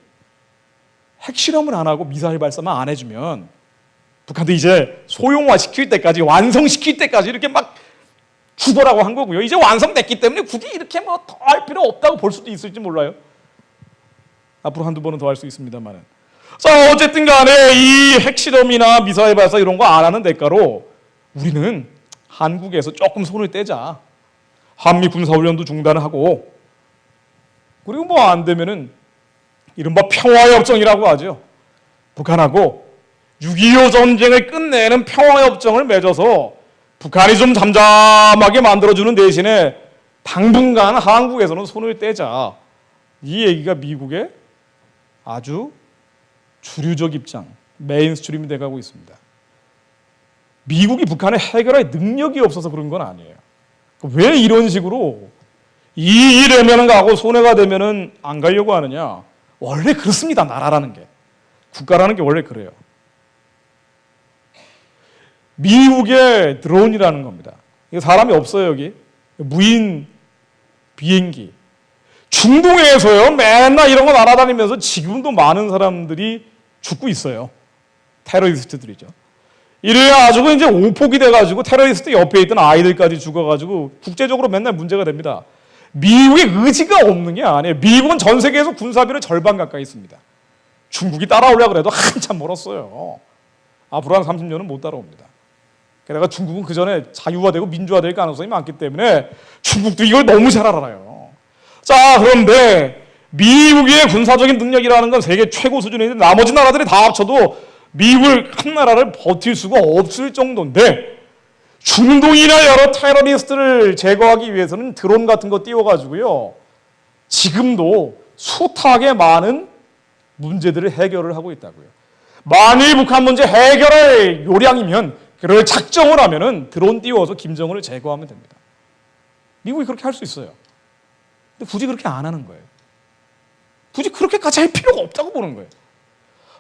Speaker 1: 핵실험을 안 하고 미사일 발사만 안 해주면 북한도 이제 소형화시킬 때까지, 완성시킬 때까지 이렇게 막 죽어라고 한 거고요. 이제 완성됐기 때문에 굳이 이렇게 뭐 더 할 필요 없다고 볼 수도 있을지 몰라요. 앞으로 한두 번은 더 할 수 있습니다만은. 자, 어쨌든 간에 이 핵실험이나 미사일 발사 이런 거 안 하는 대가로 우리는 한국에서 조금 손을 떼자. 한미 군사훈련도 중단하고, 그리고 뭐 안 되면은 이른바 평화협정이라고 하죠. 북한하고 6.25 전쟁을 끝내는 평화협정을 맺어서 북한이 좀 잠잠하게 만들어주는 대신에 당분간 한국에서는 손을 떼자. 이 얘기가 미국의 아주 주류적 입장, 메인스트림이 돼가고 있습니다. 미국이 북한을 해결할 능력이 없어서 그런 건 아니에요. 왜 이런 식으로 이익이 되면 가고 손해가 되면 안 가려고 하느냐? 원래 그렇습니다. 나라라는 게. 국가라는 게 원래 그래요. 미국의 드론이라는 겁니다. 사람이 없어요, 여기. 무인 비행기. 중동에서요, 맨날 이런 거 날아다니면서 지금도 많은 사람들이 죽고 있어요. 테러리스트들이죠. 이래가지고 이제 오폭이 돼가지고 테러리스트 옆에 있던 아이들까지 죽어가지고 국제적으로 맨날 문제가 됩니다. 미국의 의지가 없는 게 아니에요. 미국은 전 세계에서 군사비를 절반 가까이 씁니다. 중국이 따라오려고 해도 한참 멀었어요. 앞으로 한 30년은 못 따라옵니다. 게다가 중국은 그 전에 자유화되고 민주화될 가능성이 많기 때문에 중국도 이걸 너무 잘 알아요. 자, 그런데 미국의 군사적인 능력이라는 건 세계 최고 수준인데 나머지 나라들이 다 합쳐도 미국을 한 나라를 버틸 수가 없을 정도인데, 중동이나 여러 테러리스트를 제거하기 위해서는 드론 같은 거 띄워가지고요. 지금도 숱하게 많은 문제들을 해결을 하고 있다고요. 만일 북한 문제 해결할 요량이면, 그럴 작정을 하면은 드론 띄워서 김정은을 제거하면 됩니다. 미국이 그렇게 할 수 있어요. 근데 굳이 그렇게 안 하는 거예요. 굳이 그렇게까지 할 필요가 없다고 보는 거예요.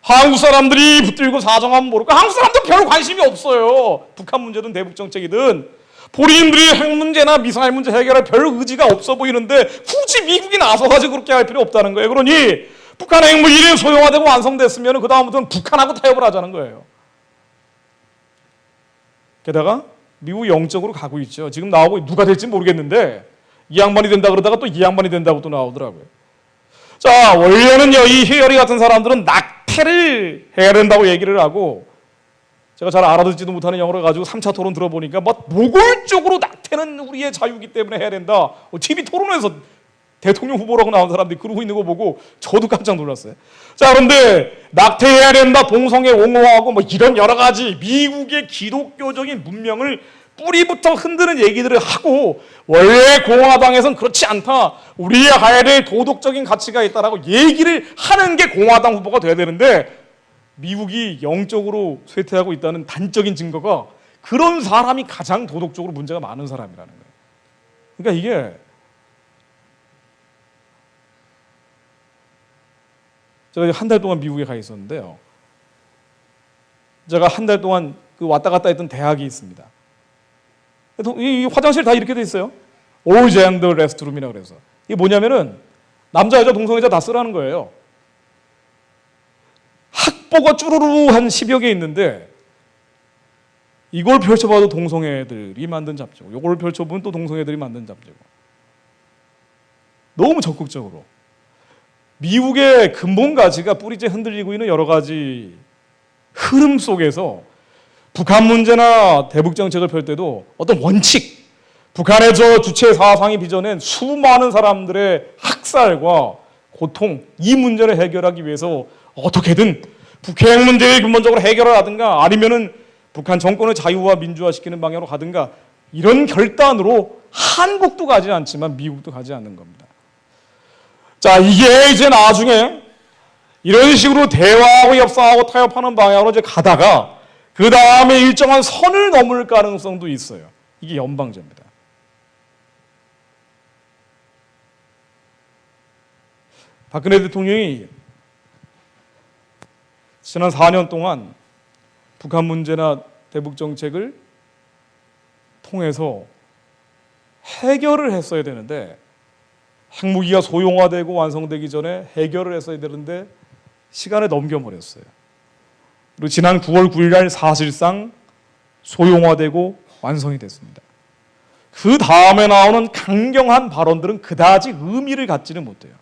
Speaker 1: 한국 사람들이 붙들고 사정하면 모를까? 한국 사람들 별 관심이 없어요. 북한 문제든 대북 정책이든. 본인들이 핵 문제나 미사일 문제 해결할 별 의지가 없어 보이는데 굳이 미국이 나서가지고 그렇게 할 필요 없다는 거예요. 그러니 북한 핵무기를 소형화되고 완성됐으면 그 다음부터는 북한하고 타협을 하자는 거예요. 게다가 미국 영적으로 가고 있죠. 지금 나오고 누가 될지 모르겠는데 이 양반이 된다 그러다가 또 이 양반이 된다고 또 나오더라고요. 자, 원래는요, 이 히어리 같은 사람들은 낙태를 해야 된다고 얘기를 하고, 제가 잘 알아듣지도 못하는 영어를 가지고 3차 토론 들어보니까 노골적으로 낙태는 우리의 자유이기 때문에 해야 된다. TV 토론에서 대통령 후보라고 나온 사람들이 그러고 있는 거 보고 저도 깜짝 놀랐어요. 자, 그런데 낙태해야 된다, 동성애 옹호하고 이런 여러 가지 미국의 기독교적인 문명을 뿌리부터 흔드는 얘기들을 하고, 원래 공화당에서는 그렇지 않다, 우리가 가야 될 도덕적인 가치가 있다라고 얘기를 하는 게 공화당 후보가 돼야 되는데, 미국이 영적으로 쇠퇴하고 있다는 단적인 증거가 그런 사람이 가장 도덕적으로 문제가 많은 사람이라는 거예요. 그러니까 이게, 제가 한 달 동안 미국에 가 있었는데요, 제가 한 달 동안 그 왔다 갔다 했던 대학이 있습니다. 이 화장실 다 이렇게 돼 있어요. All gender restroom이라고 그래서. 이게 뭐냐면은 남자, 여자, 동성애자 다 쓰라는 거예요. 학보가 쭈루루 한 10여 개 있는데 이걸 펼쳐봐도 동성애들이 만든 잡지고, 이걸 펼쳐보면 또 동성애들이 만든 잡지고. 너무 적극적으로 미국의 근본 가치가 뿌리째 흔들리고 있는 여러 가지 흐름 속에서 북한 문제나 대북 정책을 펼 때도 어떤 원칙, 북한의 저 주체 사상이 빚어낸 수많은 사람들의 학살과 고통, 이 문제를 해결하기 위해서 어떻게든 북핵 문제를 근본적으로 해결을 하든가, 아니면은 북한 정권을 자유화 민주화시키는 방향으로 가든가, 이런 결단으로 한국도 가지 않지만 미국도 가지 않는 겁니다. 자, 이게 이제 나중에 이런 식으로 대화하고 협상하고 타협하는 방향으로 이제 가다가 그 다음에 일정한 선을 넘을 가능성도 있어요. 이게 연방제입니다. 박근혜 대통령이 지난 4년 동안 북한 문제나 대북 정책을 통해서 해결을 했어야 되는데, 핵무기가 소형화되고 완성되기 전에 해결을 했어야 되는데 시간을 넘겨버렸어요. 그리고 지난 9월 9일 날 사실상 소형화되고 완성이 됐습니다. 그 다음에 나오는 강경한 발언들은 그다지 의미를 갖지는 못해요.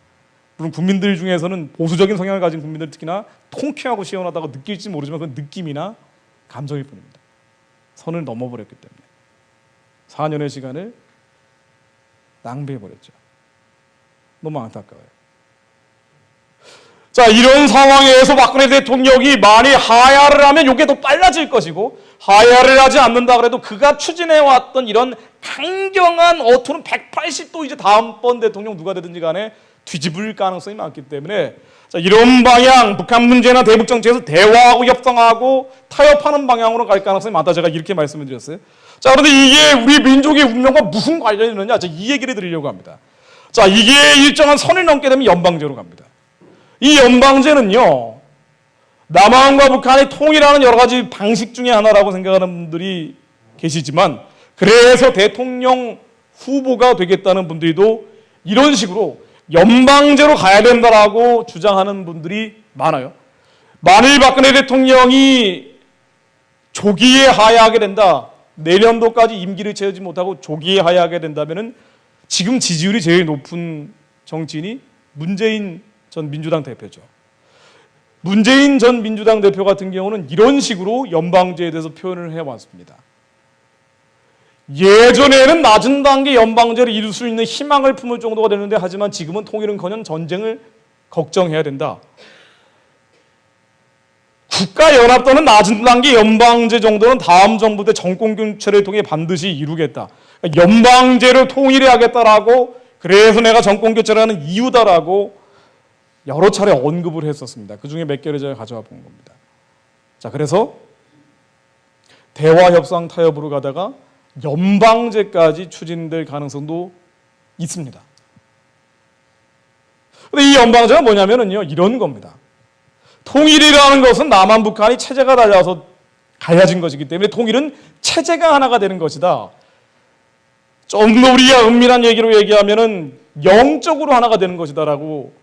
Speaker 1: 물론 국민들 중에서는 보수적인 성향을 가진 국민들, 특히나 통쾌하고 시원하다고 느낄지 모르지만 그건 느낌이나 감정일 뿐입니다. 선을 넘어버렸기 때문에 4년의 시간을 낭비해버렸죠. 너무 안타까워요. 자, 이런 상황에서 박근혜 대통령이 만일 하야를 하면 이게 더 빨라질 것이고, 하야를 하지 않는다 그래도 그가 추진해왔던 이런 강경한 어투는 180도 이제 다음번 대통령 누가 되든지 간에 뒤집을 가능성이 많기 때문에, 자, 이런 방향, 북한 문제나 대북 정책에서 대화하고 협상하고 타협하는 방향으로 갈 가능성이 많다, 제가 이렇게 말씀을 드렸어요. 자, 그런데 이게 우리 민족의 운명과 무슨 관련이 있느냐, 제가 이 얘기를 드리려고 합니다. 자, 이게 일정한 선을 넘게 되면 연방제로 갑니다. 이 연방제는요, 남한과 북한이 통일하는 여러 가지 방식 중에 하나라고 생각하는 분들이 계시지만, 그래서 대통령 후보가 되겠다는 분들도 이런 식으로 연방제로 가야 된다라고 주장하는 분들이 많아요. 만일 박근혜 대통령이 조기에 하야하게 된다, 내년도까지 임기를 채우지 못하고 조기에 하야하게 된다면은 지금 지지율이 제일 높은 정치인이 문재인 전 민주당 대표죠. 문재인 전 민주당 대표 같은 경우는 이런 식으로 연방제에 대해서 표현을 해왔습니다. 예전에는 낮은 단계 연방제를 이룰 수 있는 희망을 품을 정도가 되는데, 하지만 지금은 통일은커녕 전쟁을 걱정해야 된다. 국가연합 또는 낮은 단계 연방제 정도는 다음 정부 때 정권 교체를 통해 반드시 이루겠다. 그러니까 연방제를 통일해야겠다라고, 그래서 내가 정권 교체를 하는 이유다라고 여러 차례 언급을 했었습니다. 그 중에 몇 개를 제가 가져와 본 겁니다. 자, 그래서 대화, 협상, 타협으로 가다가 연방제까지 추진될 가능성도 있습니다. 근데 이 연방제가 뭐냐면요, 이런 겁니다. 통일이라는 것은 남한 북한이 체제가 달라서 갈라진 것이기 때문에 통일은 체제가 하나가 되는 것이다. 좀 더 우리가 은밀한 얘기로 얘기하면은 영적으로 하나가 되는 것이다라고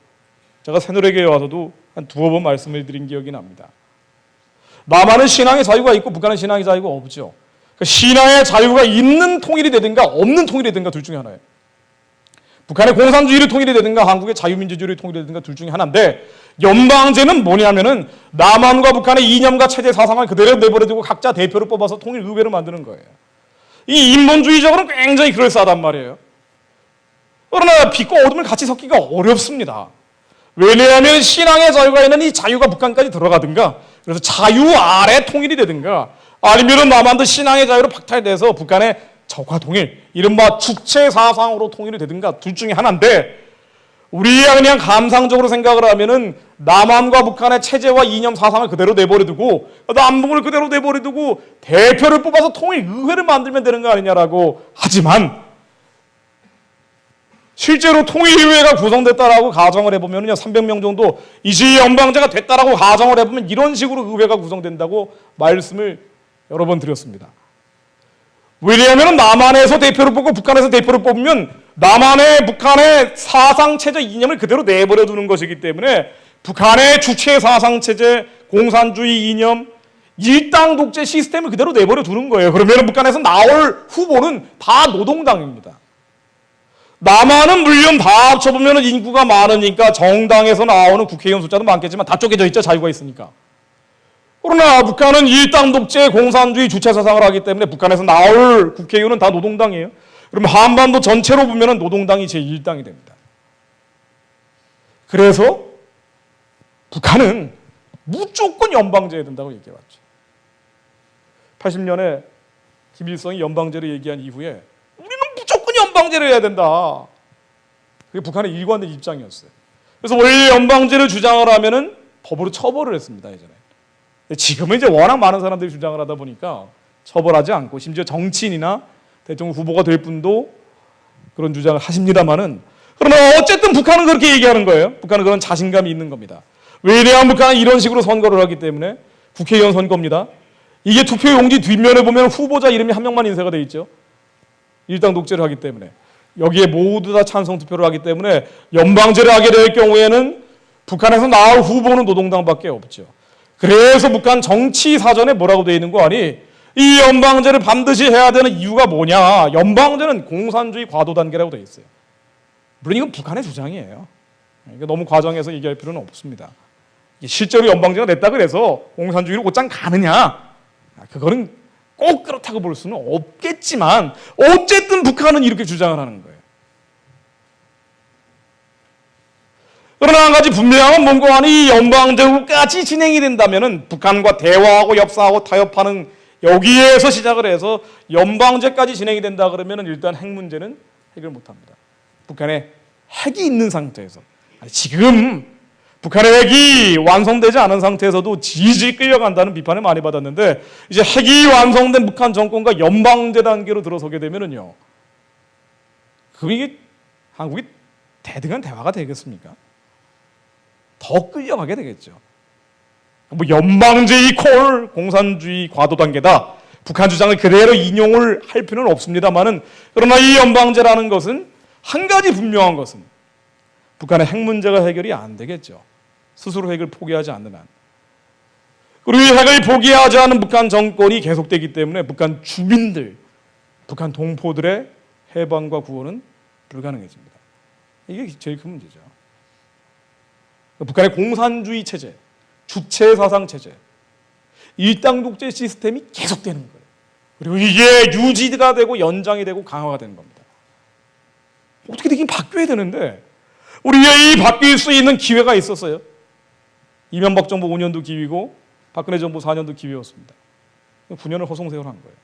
Speaker 1: 제가 새누리교에 와서도 한 두어 번 말씀을 드린 기억이 납니다. 남한은 신앙의 자유가 있고 북한은 신앙의 자유가 없죠. 그러니까 신앙의 자유가 있는 통일이 되든가 없는 통일이 되든가 둘 중에 하나예요. 북한의 공산주의를 통일이 되든가 한국의 자유민주주의를 통일이 되든가 둘 중에 하나인데, 연방제는 뭐냐면은 남한과 북한의 이념과 체제 사상을 그대로 내버려두고 각자 대표를 뽑아서 통일 의회를 만드는 거예요. 이 인본주의적으로는 굉장히 그럴싸하단 말이에요. 그러나 빛과 어둠을 같이 섞기가 어렵습니다. 왜냐하면 신앙의 자유가 있는 이 자유가 북한까지 들어가든가, 그래서 자유 아래 통일이 되든가, 아니면 남한도 신앙의 자유로 박탈돼서 북한의 적화 통일, 이른바 주체 사상으로 통일이 되든가 둘 중에 하나인데, 우리가 그냥 감상적으로 생각을 하면은 남한과 북한의 체제와 이념 사상을 그대로 내버려두고 남북을 그대로 내버려두고 대표를 뽑아서 통일 의회를 만들면 되는 거 아니냐라고 하지만, 실제로 통일의회가 구성됐다라고 가정을 해보면요, 300명 정도 이제 연방제가 됐다라고 가정을 해보면 이런 식으로 의회가 구성된다고 말씀을 여러 번 드렸습니다. 왜냐하면 남한에서 대표를 뽑고 북한에서 대표를 뽑으면 남한의 북한의 사상체제 이념을 그대로 내버려 두는 것이기 때문에 북한의 주체 사상체제, 공산주의 이념, 일당 독재 시스템을 그대로 내버려 두는 거예요. 그러면 북한에서 나올 후보는 다 노동당입니다. 남한은 물론 다 합쳐보면 인구가 많으니까 정당에서 나오는 국회의원 숫자도 많겠지만 다 쪼개져 있죠. 자유가 있으니까. 그러나 북한은 일당 독재, 공산주의 주체 사상을 하기 때문에 북한에서 나올 국회의원은 다 노동당이에요. 그러면 한반도 전체로 보면 노동당이 제1당이 됩니다. 그래서 북한은 무조건 연방제해야 된다고 얘기해왔죠. 80년에 김일성이 연방제를 얘기한 이후에 우리는 무조건 연방제를 해야 된다. 그게 북한의 일관된 입장이었어요. 그래서 원래 연방제를 주장을 하면은 법으로 처벌을 했습니다, 예전에. 지금은 이제 워낙 많은 사람들이 주장을 하다 보니까 처벌하지 않고, 심지어 정치인이나 대통령 후보가 될 분도 그런 주장을 하십니다만은, 그러나 어쨌든 북한은 그렇게 얘기하는 거예요. 북한은 그런 자신감이 있는 겁니다. 왜냐하면 북한은 이런 식으로 선거를 하기 때문에, 국회의원 선거입니다. 이게 투표용지 뒷면에 보면 후보자 이름이 한 명만 인쇄가 돼 있죠. 일당 독재를 하기 때문에. 여기에 모두 다 찬성 투표를 하기 때문에 연방제를 하게 될 경우에는 북한에서 나올 후보는 노동당밖에 없죠. 그래서 북한 정치 사전에 뭐라고 되어 있는 거 아니? 이 연방제를 반드시 해야 되는 이유가 뭐냐? 연방제는 공산주의 과도 단계라고 되어 있어요. 물론 이건 북한의 주장이에요. 이거 너무 과정해서 얘기할 필요는 없습니다. 실제로 연방제가 됐다 그래서 공산주의로 곧장 가느냐? 그거는 꼭 그렇다고 볼 수는 없겠지만 어쨌든 북한은 이렇게 주장을 하는 거예요. 그러나 한 가지 분명한 뭔가 이 연방제국까지 진행이 된다면은 북한과 대화하고 협상하고 타협하는, 여기에서 시작을 해서 연방제까지 진행이 된다 그러면은 일단 핵 문제는 해결 못합니다. 북한에 핵이 있는 상태에서, 지금 북한의 핵이 완성되지 않은 상태에서도 질질 끌려간다는 비판을 많이 받았는데, 이제 핵이 완성된 북한 정권과 연방제 단계로 들어서게 되면은요, 그럼 이게 한국이 대등한 대화가 되겠습니까? 더 끌려가게 되겠죠. 뭐 연방제 이퀄 공산주의 과도 단계다, 북한 주장을 그대로 인용을 할 필요는 없습니다만은, 그러나 이 연방제라는 것은 한 가지 분명한 것은 북한의 핵 문제가 해결이 안 되겠죠. 스스로 핵을 포기하지 않는 한. 그리고 이 핵을 포기하지 않은 북한 정권이 계속되기 때문에 북한 주민들, 북한 동포들의 해방과 구원은 불가능해집니다. 이게 제일 큰 문제죠. 북한의 공산주의 체제, 주체 사상 체제, 일당 독재 시스템이 계속되는 거예요. 그리고 이게 유지가 되고 연장이 되고 강화가 되는 겁니다. 어떻게 되긴 바뀌어야 되는데, 우리가 이 바뀔 수 있는 기회가 있었어요. 이명박 정부 5년도 기회고 박근혜 정부 4년도 기회였습니다. 9년을 허송세월한 거예요.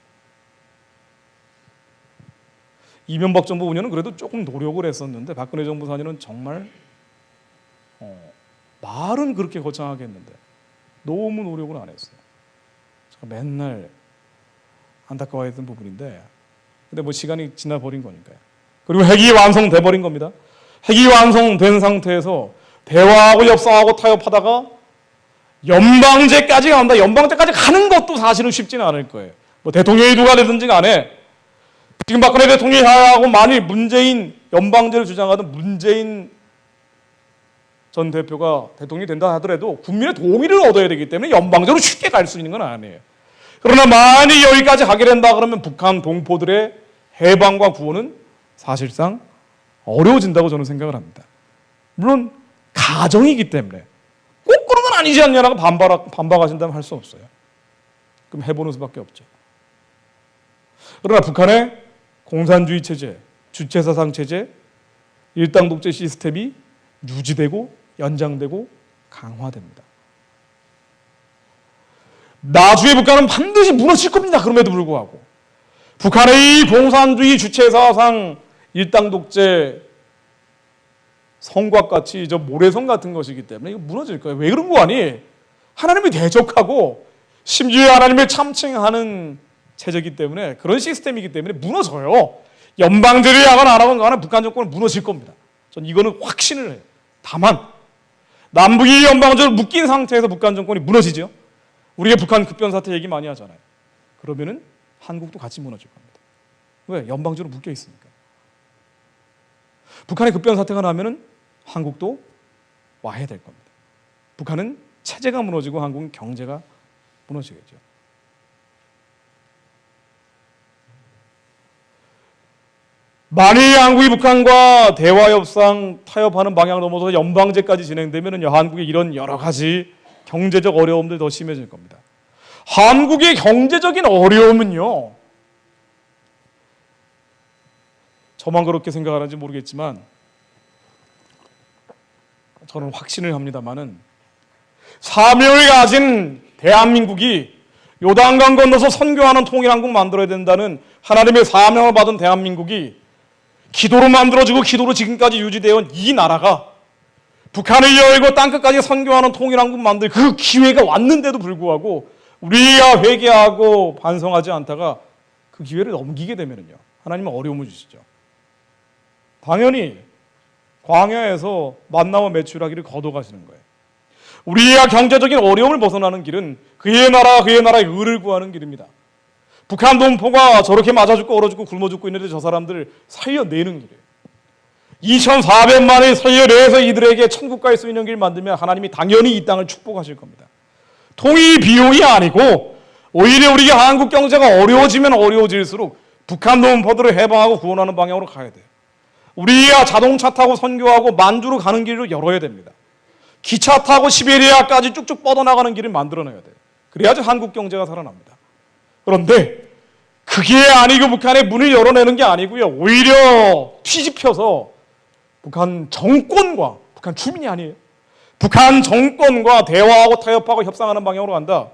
Speaker 1: 이명박 정부 5년은 그래도 조금 노력을 했었는데 박근혜 정부 4년은 정말 말은 그렇게 거창하게 했는데 너무 노력을 안 했어요. 제가 맨날 안타까워했던 부분인데 근데 뭐 시간이 지나버린 거니까요. 그리고 핵이 완성돼 버린 겁니다. 핵이 완성된 상태에서 대화하고 협상하고 타협하다가 연방제까지 간다. 연방제까지 가는 것도 사실은 쉽지는 않을 거예요. 뭐 대통령이 누가 되든지 간에 지금 박근혜 대통령이 하고 만일 문재인 연방제를 주장하던 문재인 전 대표가 대통령이 된다 하더라도 국민의 동의를 얻어야 되기 때문에 연방제로 쉽게 갈 수 있는 건 아니에요. 그러나 만일 여기까지 가게 된다 그러면 북한 동포들의 해방과 구원은 사실상 어려워진다고 저는 생각을 합니다. 물론 가정이기 때문에 꼭 그런 건 아니지 않냐라고 반박하신다면 할 수 없어요. 그럼 해보는 수밖에 없죠. 그러나 북한의 공산주의 체제, 주체사상 체제, 일당 독재 시스템이 유지되고 연장되고 강화됩니다. 나중에 북한은 반드시 무너질 겁니다. 그럼에도 불구하고 북한의 이 공산주의 주체사상 일당 독재 성곽 같이 저 모래성 같은 것이기 때문에 이거 무너질 거예요. 왜 그런 거 아니? 하나님이 대적하고 심지어 하나님을 참칭하는 체제이기 때문에 그런 시스템이기 때문에 무너져요. 연방제를 하건 안 하건 간에 북한 정권은 무너질 겁니다. 전 이거는 확신을 해요. 다만 남북이 연방제로 묶인 상태에서 북한 정권이 무너지죠. 우리가 북한 급변 사태 얘기 많이 하잖아요. 그러면은 한국도 같이 무너질 겁니다. 왜? 연방제로 묶여 있으니까. 북한의 급변 사태가 나면은 한국도 와야 될 겁니다. 북한은 체제가 무너지고 한국은 경제가 무너지겠죠. 만일 한국이 북한과 대화 협상 타협하는 방향을 넘어서 연방제까지 진행되면 한국의 이런 여러 가지 경제적 어려움들 더 심해질 겁니다. 한국의 경제적인 어려움은요, 저만 그렇게 생각하는지 모르겠지만 저는 확신을 합니다마는 사명을 가진 대한민국이 요단강 건너서 선교하는 통일한국 만들어야 된다는 하나님의 사명을 받은 대한민국이 기도로 만들어지고 기도로 지금까지 유지되어 온 이 나라가 북한을 열고 땅끝까지 선교하는 통일한국 만들 그 기회가 왔는데도 불구하고 우리가 회개하고 반성하지 않다가 그 기회를 넘기게 되면요 하나님은 어려움을 주시죠. 당연히 광야에서 만나와 메추라기를 거둬가시는 거예요. 우리가 경제적인 어려움을 벗어나는 길은 그의 나라의 의를 구하는 길입니다. 북한 동포가 저렇게 맞아 죽고 얼어 죽고 굶어 죽고 있는데 저 사람들을 살려내는 길이에요. 2,400만을 살려내서 이들에게 천국 갈 수 있는 길 만들면 하나님이 당연히 이 땅을 축복하실 겁니다. 통일 비용이 아니고 오히려 우리가 한국 경제가 어려워지면 어려워질수록 북한 동포들을 해방하고 구원하는 방향으로 가야 돼요. 우리가 자동차 타고 선교하고 만주로 가는 길을 열어야 됩니다. 기차 타고 시베리아까지 쭉쭉 뻗어나가는 길을 만들어내야 돼요. 그래야지 한국 경제가 살아납니다. 그런데 그게 아니고 북한의 문을 열어내는 게 아니고요. 오히려 뒤집혀서 북한 정권과 북한 주민이 아니에요. 북한 정권과 대화하고 타협하고 협상하는 방향으로 간다.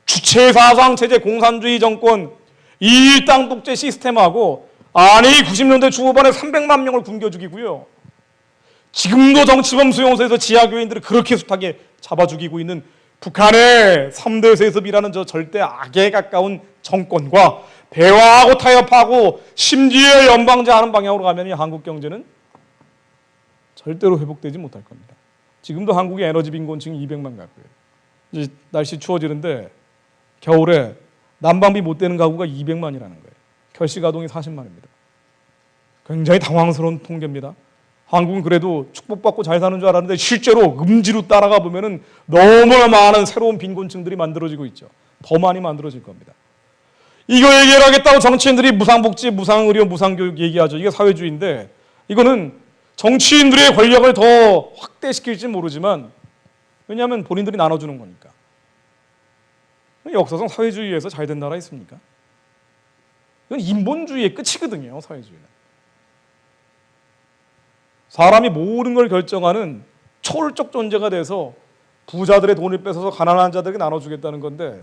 Speaker 1: 주체사상 체제 공산주의 정권 일당 독재 시스템하고 아니 90년대 중후반에 300만 명을 굶겨 죽이고요. 지금도 정치범 수용소에서 지하교인들을 그렇게 숱하게 잡아 죽이고 있는 북한의 3대 세습이라는 저 절대 악에 가까운 정권과 대화하고 타협하고 심지어 연방제 하는 방향으로 가면 한국 경제는 절대로 회복되지 못할 겁니다. 지금도 한국의 에너지 빈곤층이 200만 가고요. 이제 날씨 추워지는데 겨울에 난방비 못 되는 가구가 200만이라는 거예요. 결식아동이 40만입니다. 굉장히 당황스러운 통계입니다. 한국은 그래도 축복받고 잘 사는 줄 알았는데 실제로 음지로 따라가 보면은 너무나 많은 새로운 빈곤층들이 만들어지고 있죠. 더 많이 만들어질 겁니다. 이거 얘기를 하겠다고 정치인들이 무상복지, 무상의료, 무상교육 얘기하죠. 이게 사회주의인데 이거는 정치인들의 권력을 더 확대시킬지 모르지만 왜냐하면 본인들이 나눠주는 거니까. 역사상 사회주의에서 잘 된 나라 있습니까? 이건 인본주의의 끝이거든요. 사회주의는. 사람이 모든 걸 결정하는 초월적 존재가 돼서 부자들의 돈을 뺏어서 가난한 자들에게 나눠주겠다는 건데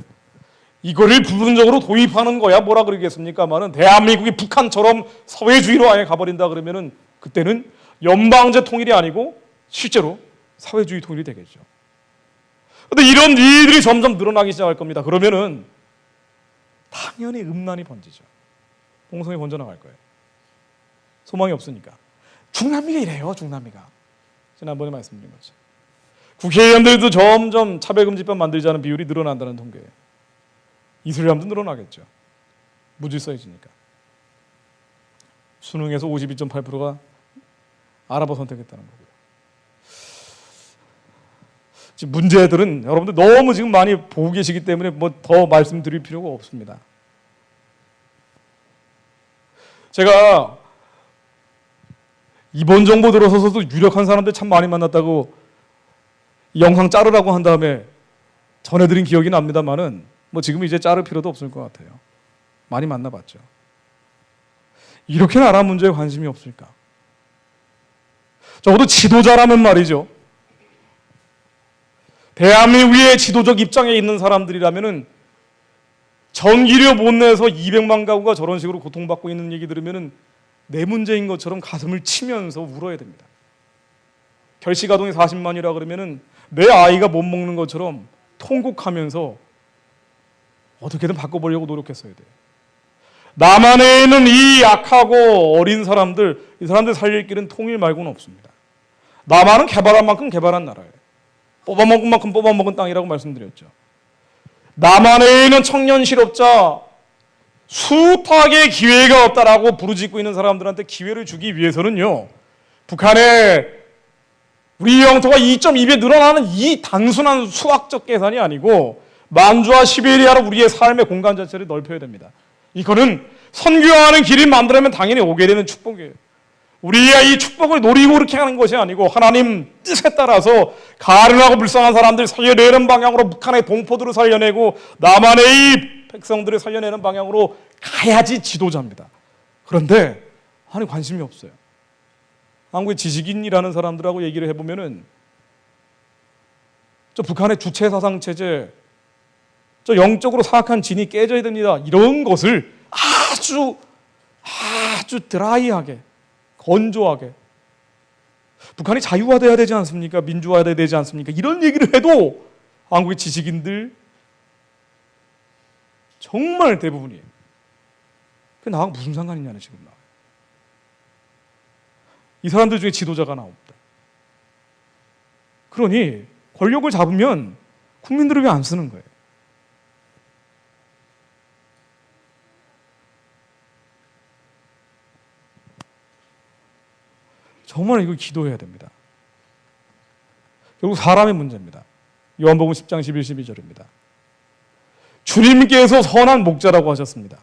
Speaker 1: 이거를 부분적으로 도입하는 거야 뭐라 그러겠습니까만은 대한민국이 북한처럼 사회주의로 아예 가버린다 그러면은 그때는 연방제 통일이 아니고 실제로 사회주의 통일이 되겠죠. 그런데 이런 일들이 점점 늘어나기 시작할 겁니다. 그러면은 당연히 음란이 번지죠. 봉성이 번져나갈 거예요. 소망이 없으니까. 중남미가 이래요. 중남미가. 지난번에 말씀드린 거죠. 국회의원들도 점점 차별금지법 만들자는 비율이 늘어난다는 통계예요. 이슬람도 늘어나겠죠. 무질서해지니까. 수능에서 52.8%가 아랍어 선택했다는 거고요. 지금 문제들은 여러분들 너무 지금 많이 보고 계시기 때문에 뭐 더 말씀드릴 필요가 없습니다. 제가 이번 정부 들어서도 유력한 사람들 참 많이 만났다고 영상 자르라고 한 다음에 전해드린 기억이 납니다만은 뭐 지금 이제 자를 필요도 없을 것 같아요. 많이 만나봤죠. 이렇게 나라 문제에 관심이 없을까? 적어도 지도자라면 말이죠. 대한민국의 지도적 입장에 있는 사람들이라면은 전기료 못 내서 200만 가구가 저런 식으로 고통받고 있는 얘기 들으면은 내 문제인 것처럼 가슴을 치면서 울어야 됩니다. 결식아동이 40만이라 그러면은 내 아이가 못 먹는 것처럼 통곡하면서 어떻게든 바꿔보려고 노력했어야 돼요. 남한에 있는 이 약하고 어린 사람들, 이 사람들 살릴 길은 통일 말고는 없습니다. 남한은 개발한 만큼 개발한 나라예요. 뽑아먹은 만큼 뽑아먹은 땅이라고 말씀드렸죠. 남한에 있는 청년 실업자 숱하게 기회가 없다라고 부르짖고 있는 사람들한테 기회를 주기 위해서는요. 북한의 우리 영토가 2.2배 늘어나는 이 단순한 수학적 계산이 아니고 만주와 시베리아로 우리의 삶의 공간 자체를 넓혀야 됩니다. 이거는 선교하는 길을 만들면 당연히 오게 되는 축복이에요. 우리가 이 축복을 노리고 그렇게 하는 것이 아니고 하나님 뜻에 따라서 가련하고 불쌍한 사람들 살려내는 방향으로 북한의 동포들을 살려내고 남한의 이 백성들을 살려내는 방향으로 가야지 지도자입니다. 그런데 아니 관심이 없어요. 한국의 지식인이라는 사람들하고 얘기를 해보면은 저 북한의 주체사상 체제, 저 영적으로 사악한 진이 깨져야 됩니다. 이런 것을 아주 드라이하게 건조하게 북한이 자유화돼야 되지 않습니까? 민주화돼야 되지 않습니까? 이런 얘기를 해도 한국의 지식인들 정말 대부분이에요. 그게 나하고 무슨 상관이 있냐는 식으로 나와요. 이 사람들 중에 지도자가 나옵니다. 그러니 권력을 잡으면 국민들을 왜 안 쓰는 거예요? 정말 이거 기도해야 됩니다. 결국 사람의 문제입니다. 요한복음 10장 11, 12절입니다. 주님께서 선한 목자라고 하셨습니다.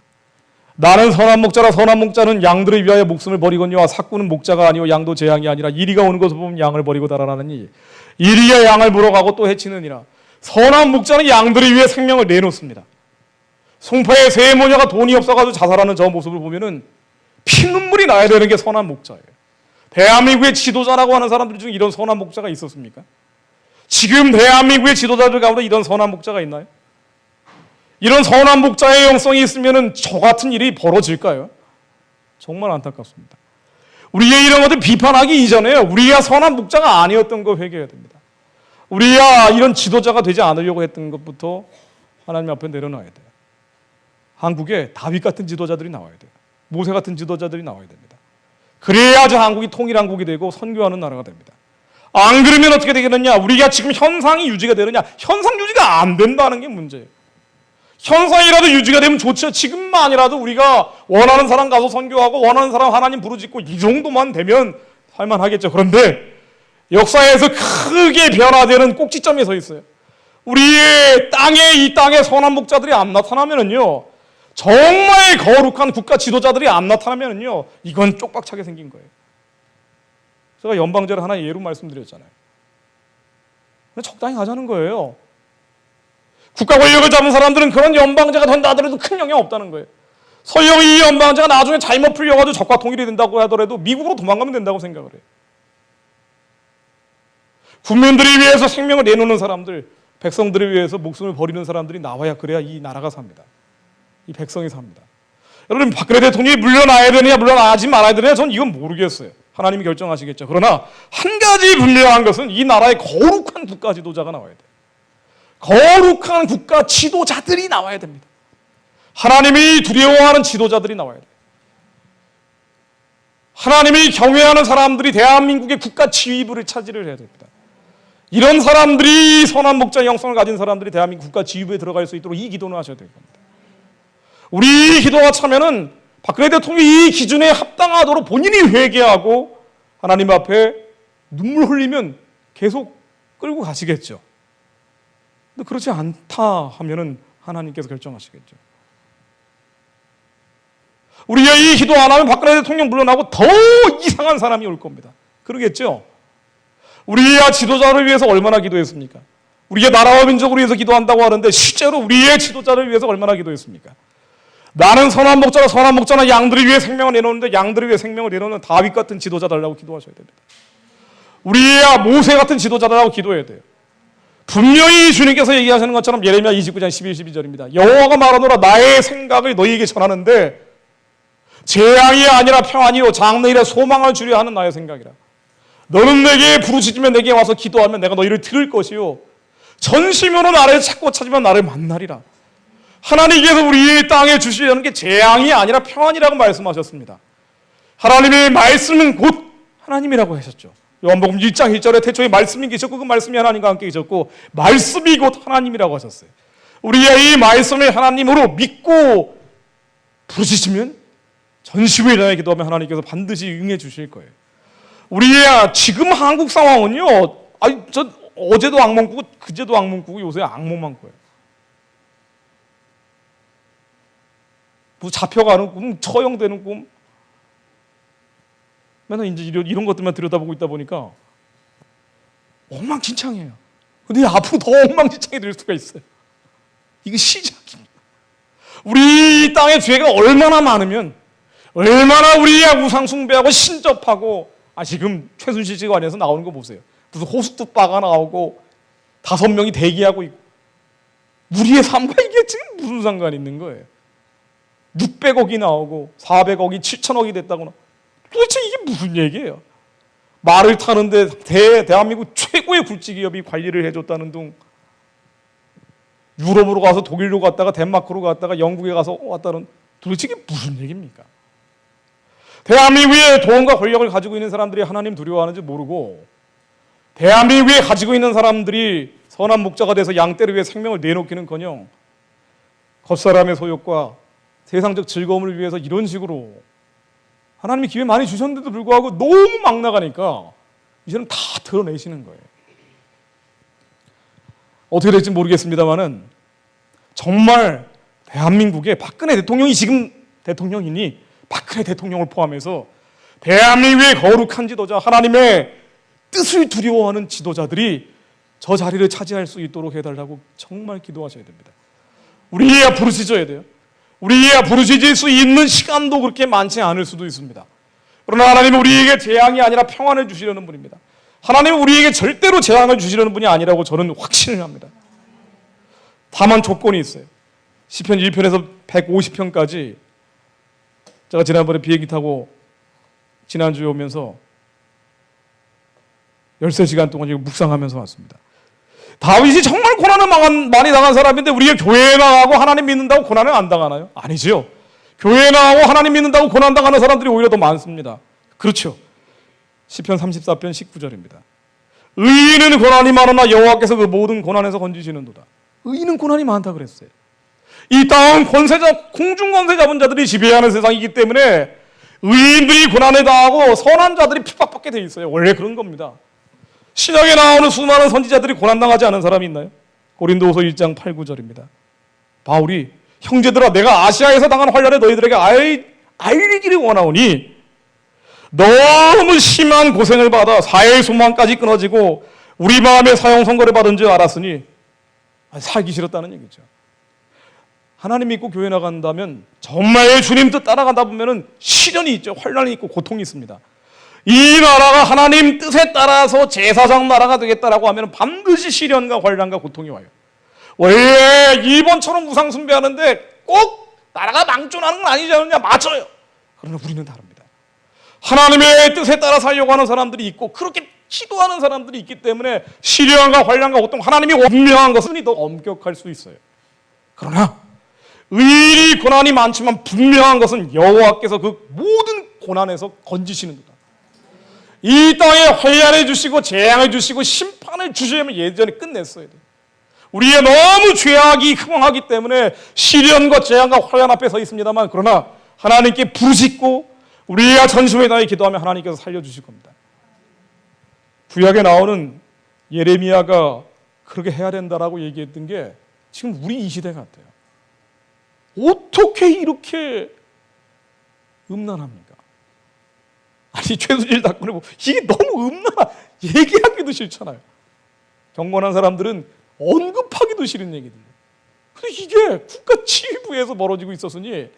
Speaker 1: 나는 선한 목자라 선한 목자는 양들을 위하여 목숨을 버리거니와 삭구는 목자가 아니요 양도 제 양이 아니라 이리가 오는 것을 보면 양을 버리고 달아나느니 이리가 양을 물어가고 또 해치느니라. 선한 목자는 양들을 위해 생명을 내놓습니다. 송파의 세 모녀가 돈이 없어가지고 자살하는 저 모습을 보면은 피눈물이 나야 되는 게 선한 목자예요. 대한민국의 지도자라고 하는 사람들 중에 이런 선한 목자가 있었습니까? 지금 대한민국의 지도자들 가운데 이런 선한 목자가 있나요? 이런 선한 목자의 영성이 있으면 저 같은 일이 벌어질까요? 정말 안타깝습니다. 우리가 이런 것들 비판하기 이전에 우리가 선한 목자가 아니었던 거 회개해야 됩니다. 우리가 이런 지도자가 되지 않으려고 했던 것부터 하나님 앞에 내려놔야 돼요. 한국에 다윗 같은 지도자들이 나와야 돼요. 모세 같은 지도자들이 나와야 됩니다. 그래야지 한국이 통일한국이 되고 선교하는 나라가 됩니다. 안 그러면 어떻게 되겠느냐? 우리가 지금 현상이 유지가 되느냐? 현상 유지가 안 된다는 게 문제예요. 현상이라도 유지가 되면 좋죠. 지금만이라도 우리가 원하는 사람 가서 선교하고 원하는 사람 하나님 부르짖고 이 정도만 되면 할만하겠죠. 그런데 역사에서 크게 변화되는 꼭지점에 서 있어요. 우리의 이 땅에 선한 목자들이 안 나타나면은요, 정말 거룩한 국가 지도자들이 안 나타나면은요, 이건 쪽박차게 생긴 거예요. 제가 연방제를 하나 예로 말씀드렸잖아요. 적당히 하자는 거예요. 국가 권력을 잡은 사람들은 그런 연방제가 된다 하더라도 큰 영향 없다는 거예요. 설령 이 연방제가 나중에 잘못 풀려가지고 적과 통일이 된다고 하더라도 미국으로 도망가면 된다고 생각을 해요. 국민들을 위해서 생명을 내놓는 사람들, 백성들을 위해서 목숨을 버리는 사람들이 나와야 그래야 이 나라가 삽니다. 이 백성이 삽니다. 여러분, 박근혜 대통령이 물러나야 되느냐 물러나지 말아야 되느냐 저는 이건 모르겠어요. 하나님이 결정하시겠죠. 그러나 한 가지 분명한 것은 이 나라의 거룩한 국가 지도자가 나와야 돼요. 거룩한 국가 지도자들이 나와야 됩니다. 하나님이 두려워하는 지도자들이 나와야 돼요. 하나님이 경외하는 사람들이 대한민국의 국가 지휘부를 차지를 해야 됩니다. 이런 사람들이 선한 목자 영성을 가진 사람들이 대한민국 국가 지휘부에 들어갈 수 있도록 이 기도는 하셔야 될 겁니다. 우리 기도가 차면은 박근혜 대통령이 이 기준에 합당하도록 본인이 회개하고 하나님 앞에 눈물 흘리면 계속 끌고 가시겠죠. 근데 그렇지 않다 하면은 하나님께서 결정하시겠죠. 우리가 이 기도 안 하면 박근혜 대통령 물러나고 더 이상한 사람이 올 겁니다. 그러겠죠? 우리의 지도자를 위해서 얼마나 기도했습니까? 우리의 나라와 민족을 위해서 기도한다고 하는데 실제로 우리의 지도자를 위해서 얼마나 기도했습니까? 나는 선한 목자나 양들을 위해 생명을 내놓는데 양들을 위해 생명을 내놓는 다윗 같은 지도자 달라고 기도하셔야 됩니다. 우리의 모세 같은 지도자 달라고 기도해야 돼요. 분명히 주님께서 얘기하시는 것처럼 예레미야 29장 11, 12절입니다. 여호와가 말하노라 나의 생각을 너희에게 전하는데 재앙이 아니라 평안이요 장래일에 소망을 주려 하는 나의 생각이라. 너는 내게 부르짖으면 내게 와서 기도하면 내가 너희를 들을 것이요 전심으로 나를 찾고 찾으면 나를 만나리라. 하나님께서 우리 땅에 주시려는 게 재앙이 아니라 평안이라고 말씀하셨습니다. 하나님의 말씀은 곧 하나님이라고 하셨죠. 요한복음 1장 1절에 태초에 말씀이 계셨고 그 말씀이 하나님과 함께 계셨고 말씀이 곧 하나님이라고 하셨어요. 우리의 이 말씀을 하나님으로 믿고 부르짖으면 전심을 다해 기도하면 하나님께서 반드시 응해 주실 거예요. 우리의 지금 한국 상황은요. 저 어제도 악몽 꾸고 그제도 악몽 꾸고 요새 악몽만 꿔요. 뭐 잡혀가는 꿈, 처형되는 꿈. 맨날 이제 이런 것들만 들여다보고 있다 보니까 엉망진창이에요. 근데 앞으로 더 엉망진창이 될 수가 있어요. 이게 시작입니다. 우리 땅의 죄가 얼마나 많으면 얼마나 우리의 우상 숭배하고 신접하고 지금 최순실 씨 관해서 나오는 거 보세요. 무슨 호스트바가 나오고 5명이 대기하고 있고 우리의 삶과 이게 지금 무슨 상관이 있는 거예요. 600억이 나오고 400억이 7천억이 됐다거나 도대체 이게 무슨 얘기예요? 말을 타는데 대한민국 최고의 굴지기업이 관리를 해줬다는 둥 유럽으로 가서 독일로 갔다가 덴마크로 갔다가 영국에 가서 왔다는 도대체 이게 무슨 얘기입니까? 대한민국의 돈과 권력을 가지고 있는 사람들이 하나님 두려워하는지 모르고 대한민국에 가지고 있는 사람들이 선한 목자가 돼서 양떼를 위해 생명을 내놓기는커녕 겉사람의 소욕과 세상적 즐거움을 위해서 이런 식으로 하나님이 기회 많이 주셨는데도 불구하고 너무 막 나가니까 이제는 다 드러내시는 거예요. 어떻게 될지 모르겠습니다만은 정말 대한민국에 박근혜 대통령이 지금 대통령이니 박근혜 대통령을 포함해서 대한민국의 거룩한 지도자, 하나님의 뜻을 두려워하는 지도자들이 저 자리를 차지할 수 있도록 해달라고 정말 기도하셔야 됩니다. 우리야 부르짖어야 돼요. 우리야 부르짖을 수 있는 시간도 그렇게 많지 않을 수도 있습니다. 그러나 하나님은 우리에게 재앙이 아니라 평안을 주시려는 분입니다. 하나님은 우리에게 절대로 재앙을 주시려는 분이 아니라고 저는 확신을 합니다. 다만 조건이 있어요. 시편 1편에서 150편까지 제가 지난번에 비행기 타고 지난주에 오면서 13시간 동안 묵상하면서 왔습니다. 다윗이 정말 고난을 많이 당한 사람인데 우리가 교회에 나가고 하나님 믿는다고 고난을 안 당하나요? 아니죠. 교회에 나가고 하나님 믿는다고 고난 당하는 사람들이 오히려 더 많습니다. 그렇죠. 시편 34편 19절입니다. 의인은 고난이 많으나 여호와께서 그 모든 고난에서 건지시는도다. 의인은 고난이 많다 그랬어요. 이 땅은 공중 권세 잡은 자들이 지배하는 세상이기 때문에 의인들이 고난에 당하고 선한 자들이 핍박받게 돼 있어요. 원래 그런 겁니다. 신약에 나오는 수많은 선지자들이 고난당하지 않은 사람이 있나요? 고린도후서 1장 8, 9절입니다. 바울이 형제들아 내가 아시아에서 당한 환난을 너희들에게 알리기를 원하오니 너무 심한 고생을 받아 사회의 소망까지 끊어지고 우리 마음에 사형 선고를 받은 줄 알았으니 살기 싫었다는 얘기죠. 하나님 믿고 교회 나간다면 정말 주님 뜻 따라가다 보면은 시련이 있죠. 환난이 있고 고통이 있습니다. 이 나라가 하나님 뜻에 따라서 제사장 나라가 되겠다라고 하면 반드시 시련과 환난과 고통이 와요. 원래 일본처럼 우상 숭배하는데 꼭 나라가 망존하는 건 아니지 않느냐? 맞아요. 그러나 우리는 다릅니다. 하나님의 뜻에 따라 살려고 하는 사람들이 있고 그렇게 기도하는 사람들이 있기 때문에 시련과 환난과 고통, 하나님이 분명한 것은 더 엄격할 수 있어요. 그러나 의인이 고난이 많지만 분명한 것은 여호와께서 그 모든 고난에서 건지시는도다. 이 땅에 환난해 주시고 재앙해 주시고 심판해 주시면 예전에 끝냈어야 돼요. 우리의 너무 죄악이 흥황하기 때문에 시련과 재앙과 환난 앞에 서 있습니다만, 그러나 하나님께 부르짖고 우리가 전심을 다해 기도하면 하나님께서 살려주실 겁니다. 구약에 나오는 예레미야가 그렇게 해야 된다라고 얘기했던 게 지금 우리 이 시대 같아요. 어떻게 이렇게 음란합니까? 아니, 최순실 덕분에 이게 너무 음란하, 얘기하기도 싫잖아요. 경건한 사람들은 언급하기도 싫은 얘기들. 근데 이게 국가 지휘부에서 벌어지고 있었으니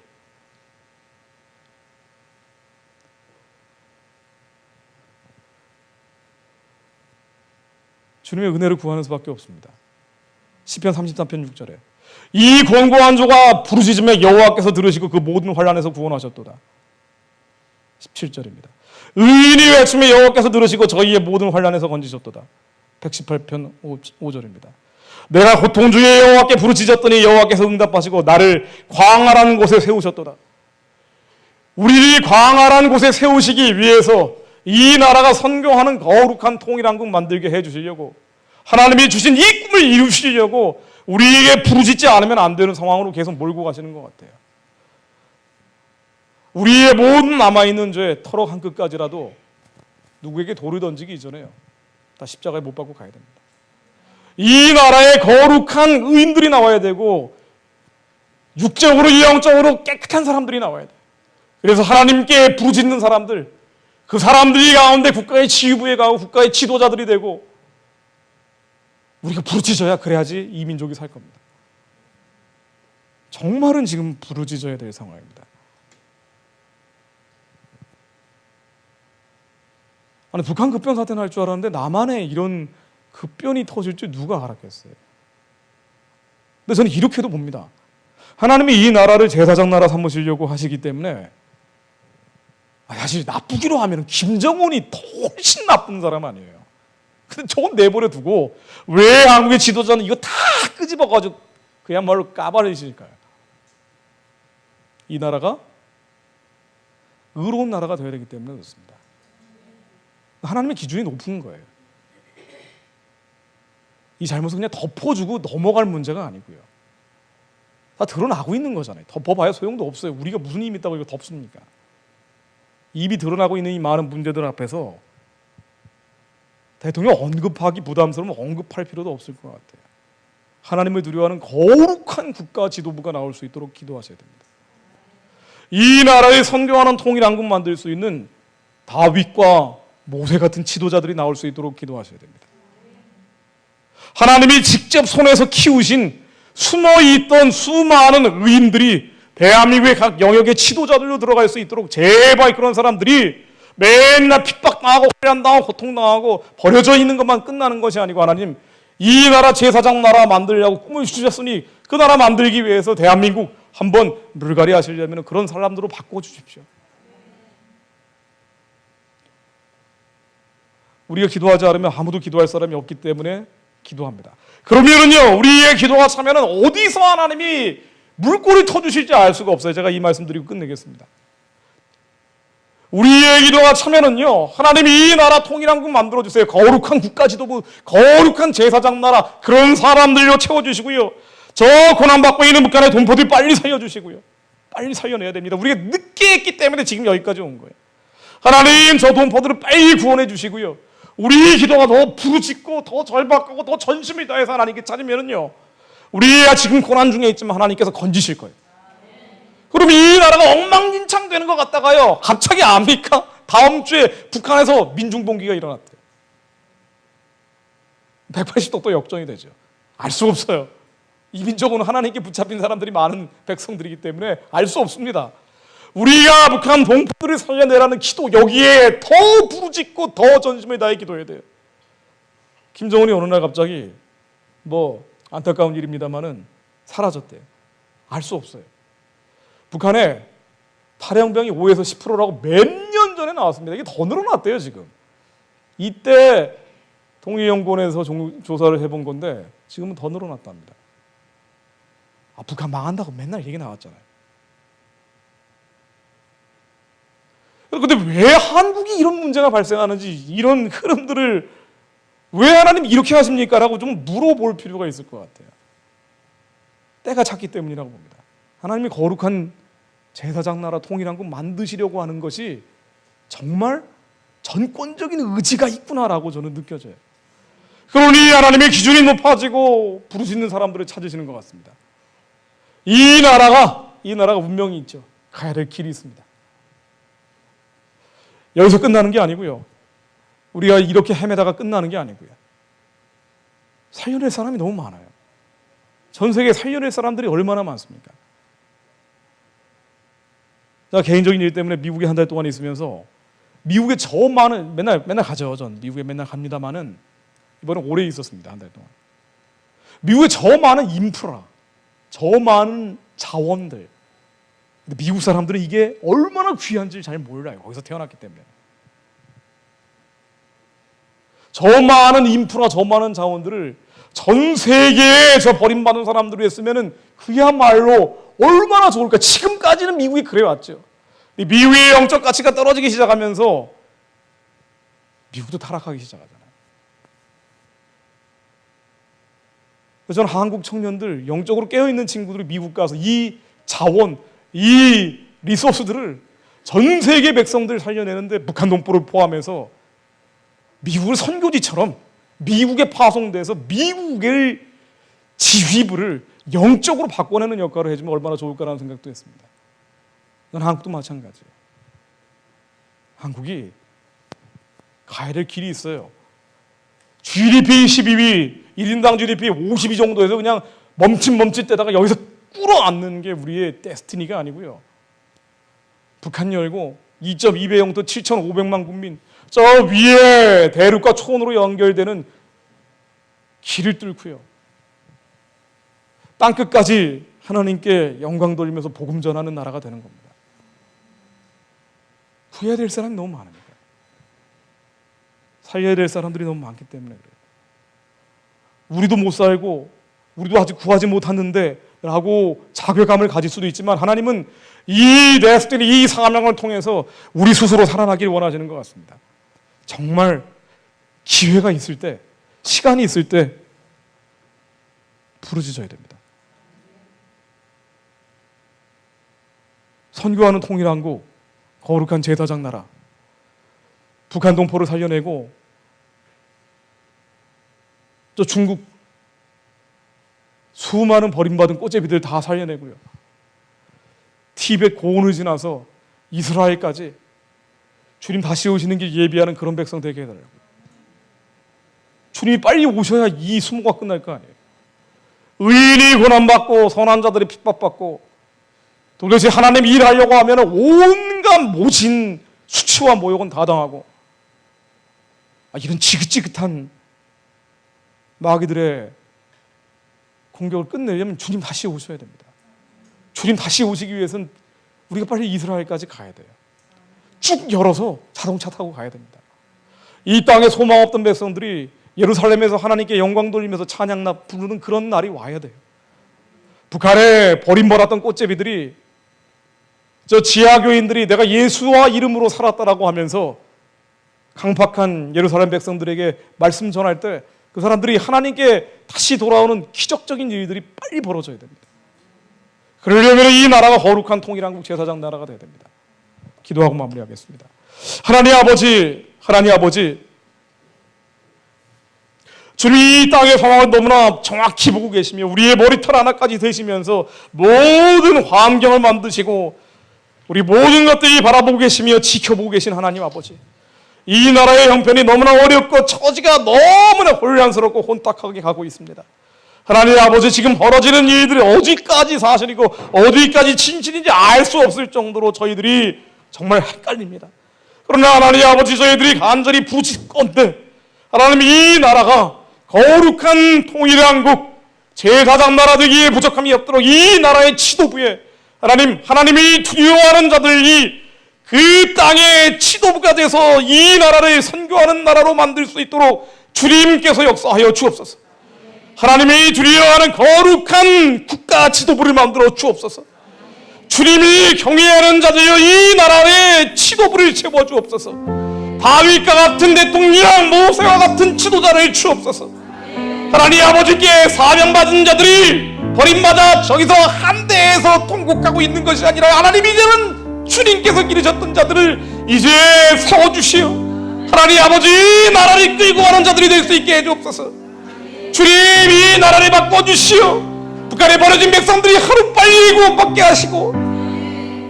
Speaker 1: 주님의 은혜를 구하는 수밖에 없습니다. 시편 33편 6절에 이 권고한 조가 부르짖음에 여호와께서 들으시고 그 모든 환난에서 구원하셨도다. 17절입니다. 의인이 외침에 여호와께서 들으시고 저희의 모든 환난에서 건지셨도다. 118편 5절입니다. 내가 고통 중에 여호와께 부르짖었더니 여호와께서 응답하시고 나를 광활한 곳에 세우셨도다. 우리를 광활한 곳에 세우시기 위해서 이 나라가 선교하는 거룩한 통일한국 만들게 해주시려고, 하나님이 주신 이 꿈을 이루시려고 우리에게 부르짖지 않으면 안 되는 상황으로 계속 몰고 가시는 것 같아요. 우리의 모든 남아있는 죄 털어 한 끝까지라도 누구에게 돌을 던지기 이전에요, 다 십자가에 못 박고 가야 됩니다. 이 나라에 거룩한 의인들이 나와야 되고 육적으로 영적으로 깨끗한 사람들이 나와야 돼요. 그래서 하나님께 부르짖는 사람들, 그 사람들이 가운데 국가의 지휘부에 가고 국가의 지도자들이 되고 우리가 부르짖어야, 그래야지 이 민족이 살 겁니다. 정말은 지금 부르짖어야 될 상황입니다. 아니, 북한 급변 사태 날 줄 알았는데 남한에 이런 급변이 터질 줄 누가 알았겠어요. 근데 저는 이렇게도 봅니다. 하나님이 이 나라를 제사장 나라 삼으시려고 하시기 때문에, 사실 나쁘기로 하면 김정은이 더 훨씬 나쁜 사람 아니에요. 근데 저건 내버려 두고 왜 한국의 지도자는 이거 다 끄집어가지고 그야말로 까발리실까요? 이 나라가 의로운 나라가 되어야 되기 때문에 그렇습니다. 하나님의 기준이 높은 거예요. 이 잘못은 그냥 덮어주고 넘어갈 문제가 아니고요. 다 드러나고 있는 거잖아요. 덮어봐야 소용도 없어요. 우리가 무슨 힘이 있다고 이거 덮습니까? 입이 드러나고 있는 이 많은 문제들 앞에서 대통령 언급하기 부담스러우면 언급할 필요도 없을 것 같아요. 하나님을 두려워하는 거룩한 국가 지도부가 나올 수 있도록 기도하셔야 됩니다. 이 나라의 선교하는 통일한국 만들 수 있는 다윗과 모세 같은 지도자들이 나올 수 있도록 기도하셔야 됩니다. 하나님이 직접 손에서 키우신 숨어있던 수많은 의인들이 대한민국의 각 영역의 지도자들로 들어갈 수 있도록 제발 그런 사람들이 맨날 핍박당하고 환난당하고 고통당하고 버려져 있는 것만 끝나는 것이 아니고, 하나님 이 나라 제사장 나라 만들려고 꿈을 주셨으니 그 나라 만들기 위해서 대한민국 한번 물갈이 하시려면 그런 사람들로 바꿔주십시오. 우리가 기도하지 않으면 아무도 기도할 사람이 없기 때문에 기도합니다. 그러면은요, 우리의 기도가 차면은 어디서 하나님이 물꼬리 터주실지 알 수가 없어요. 제가 이 말씀 드리고 끝내겠습니다. 우리의 기도가 차면은요, 하나님이 이 나라 통일한국 만들어주세요. 거룩한 국가 지도부, 거룩한 제사장 나라, 그런 사람들로 채워주시고요. 저 고난받고 있는 북한의 동포들 빨리 살려주시고요. 빨리 살려내야 됩니다. 우리가 늦게 했기 때문에 지금 여기까지 온 거예요. 하나님, 저 동포들을 빨리 구원해 주시고요. 우리 기도가 더 부르짖고 더 절박하고 더 전심을 다해서 하나님께 찾으면은요, 우리가 지금 고난 중에 있지만 하나님께서 건지실 거예요. 그럼 이 나라가 엉망진창 되는 것 같다가요, 갑자기 압니까? 다음 주에 북한에서 민중봉기가 일어났대요. 180도 또 역전이 되죠. 알 수 없어요. 이 민족은 하나님께 붙잡힌 사람들이 많은 백성들이기 때문에 알 수 없습니다. 우리가 북한 동포들을 살려내라는 기도, 여기에 더 부르짖고 더 전심을 다해 기도해야 돼요. 김정은이 어느 날 갑자기 안타까운 일입니다만은 사라졌대요. 알 수 없어요. 북한에 탈영병이 5에서 10%라고 몇 년 전에 나왔습니다. 이게 더 늘어났대요, 지금. 이때 통일연구원에서 조사를 해본 건데 지금은 더 늘어났답니다. 북한 망한다고 맨날 얘기 나왔잖아요. 근데 왜 한국이 이런 문제가 발생하는지, 이런 흐름들을 왜 하나님 이렇게 하십니까? 라고 좀 물어볼 필요가 있을 것 같아요. 때가 찼기 때문이라고 봅니다. 하나님이 거룩한 제사장 나라 통일한국 만드시려고 하는 것이 정말 전권적인 의지가 있구나라고 저는 느껴져요. 그러니 하나님의 기준이 높아지고 부르짖는 사람들을 찾으시는 것 같습니다. 이 나라가 운명이 있죠. 가야 될 길이 있습니다. 여기서 끝나는 게 아니고요. 우리가 이렇게 헤매다가 끝나는 게 아니고요. 살려낼 사람이 너무 많아요. 전 세계에 살려낼 사람들이 얼마나 많습니까? 제가 개인적인 일 때문에 미국에 한 달 동안 있으면서 미국에 저 많은, 맨날 가죠. 전 미국에 맨날 갑니다만은 이번에 오래 있었습니다. 한 달 동안. 미국에 저 많은 인프라, 저 많은 자원들. 근데 미국 사람들은 이게 얼마나 귀한지 잘 몰라요. 거기서 태어났기 때문에. 저 많은 인프라, 저 많은 자원들을 전 세계에 저 버림받은 사람들이 했으면은 그야말로 얼마나 좋을까. 지금까지는 미국이 그래왔죠. 미국의 영적 가치가 떨어지기 시작하면서 미국도 타락하기 시작하잖아요. 그래서 저는 한국 청년들, 영적으로 깨어있는 친구들이 미국 가서 이 자원, 이 리소스들을 전 세계 백성들 살려내는데 북한 동포를 포함해서 미국을 선교지처럼 미국에 파송돼서 미국의 지휘부를 영적으로 바꿔내는 역할을 해주면 얼마나 좋을까라는 생각도 했습니다. 저는 한국도 마찬가지예요. 한국이 가야 될 길이 있어요. GDP 12위, 1인당 GDP 52 정도에서 그냥 멈칫멈칫대다가 여기서 꿇어앉는 게 우리의 데스티니가 아니고요. 북한 열고 2.2배 영토 7,500만 국민, 저 위에 대륙과 초원으로 연결되는 길을 뚫고요. 땅끝까지 하나님께 영광 돌리면서 복음 전하는 나라가 되는 겁니다. 구해야 될 사람이 너무 많으니까. 살려야 될 사람들이 너무 많기 때문에 그래요. 우리도 못 살고 우리도 아직 구하지 못했는데 라고 자괴감을 가질 수도 있지만 하나님은 이 데스티니, 이 사명을 통해서 우리 스스로 살아나길 원하시는 것 같습니다. 정말 기회가 있을 때, 시간이 있을 때 부르짖어야 됩니다. 선교하는 통일한국, 거룩한 제사장 나라, 북한 동포를 살려내고 저 중국 수많은 버림받은 꽃제비들 다 살려내고요. 티벳 고원을 지나서 이스라엘까지 주님 다시 오시는 길 예비하는 그런 백성 되게 해달라고요. 주님이 빨리 오셔야 이 수모가 끝날 거 아니에요. 의인이 고난받고 선한 자들이 핍박받고 도대체 하나님 일하려고 하면 온갖 모진 수치와 모욕은 다 당하고 이런 지긋지긋한 마귀들의 공격을 끝내려면 주님 다시 오셔야 됩니다. 주님 다시 오시기 위해서는 우리가 빨리 이스라엘까지 가야 돼요. 쭉 열어서 자동차 타고 가야 됩니다. 이 땅에 소망 없던 백성들이 예루살렘에서 하나님께 영광 돌리면서 찬양나 부르는 그런 날이 와야 돼요. 북한에 버림받았던 꽃제비들이 저 지하교인들이 내가 예수와 이름으로 살았다라고 하면서 강팍한 예루살렘 백성들에게 말씀 전할 때 그 사람들이 하나님께 다시 돌아오는 기적적인 일들이 빨리 벌어져야 됩니다. 그러려면 이 나라가 거룩한 통일한국 제사장 나라가 되어야 됩니다. 기도하고 마무리하겠습니다. 하나님 아버지, 주님 이 땅의 상황을 너무나 정확히 보고 계시며 우리의 머리털 하나까지 되시면서 모든 환경을 만드시고 우리 모든 것들이 바라보고 계시며 지켜보고 계신 하나님 아버지, 이 나라의 형편이 너무나 어렵고 처지가 너무나 혼란스럽고 혼탁하게 가고 있습니다. 하나님 아버지, 지금 벌어지는 일들이 어디까지 사실이고 어디까지 진실인지 알 수 없을 정도로 저희들이 정말 헷갈립니다. 그러나 하나님 아버지, 저희들이 간절히 부짖건대 하나님, 이 나라가 거룩한 통일한국 제사장 나라 되기에 부족함이 없도록 이 나라의 지도부에 하나님이 두려워하는 자들이 그 땅의 지도부가 돼서 이 나라를 선교하는 나라로 만들 수 있도록 주님께서 역사하여 주옵소서. 하나님이 두려워하는 거룩한 국가 지도부를 만들어 주옵소서. 주님이 경외하는 자들여 이 나라의 지도부를 세워 주옵소서. 다윗과 같은 대통령, 모세와 같은 지도자를 주옵소서. 하나님 아버지께 사명받은 자들이 버림받아 저기서 한대에서 통곡하고 있는 것이 아니라 하나님, 이제는 주님께서 기르셨던 자들을 이제 세워주시오. 하나님 아버지, 나라를 끌고 가는 자들이 될 수 있게 해주옵소서. 주님, 이 나라를 바꿔주시오. 북한에 버려진 백성들이 하루빨리 구원받게 하시고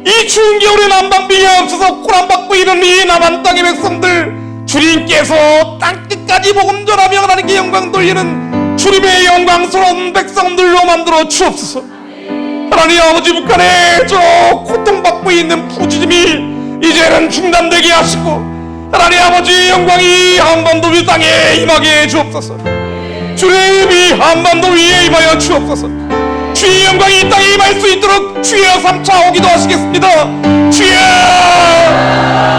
Speaker 1: 이 추운 겨울에 난방비가 없어서 고난받고 있는 이 남한 땅의 백성들, 주님께서 땅끝까지 복음 전하며 하나님께 영광 돌리는 주님의 영광스러운 백성들로 만들어 주옵소서. 하나님 아버지, 북한에 저 고통받고 있는 부지짐이 이제는 중단되게 하시고 하나님 아버지, 영광이 한반도 위 땅에 임하게 해 주옵소서. 주님이 한반도 위에 임하여 주옵소서. 주의 영광이 이 땅에 임할 수 있도록 주여 삼차 기도하시겠습니다. 주여!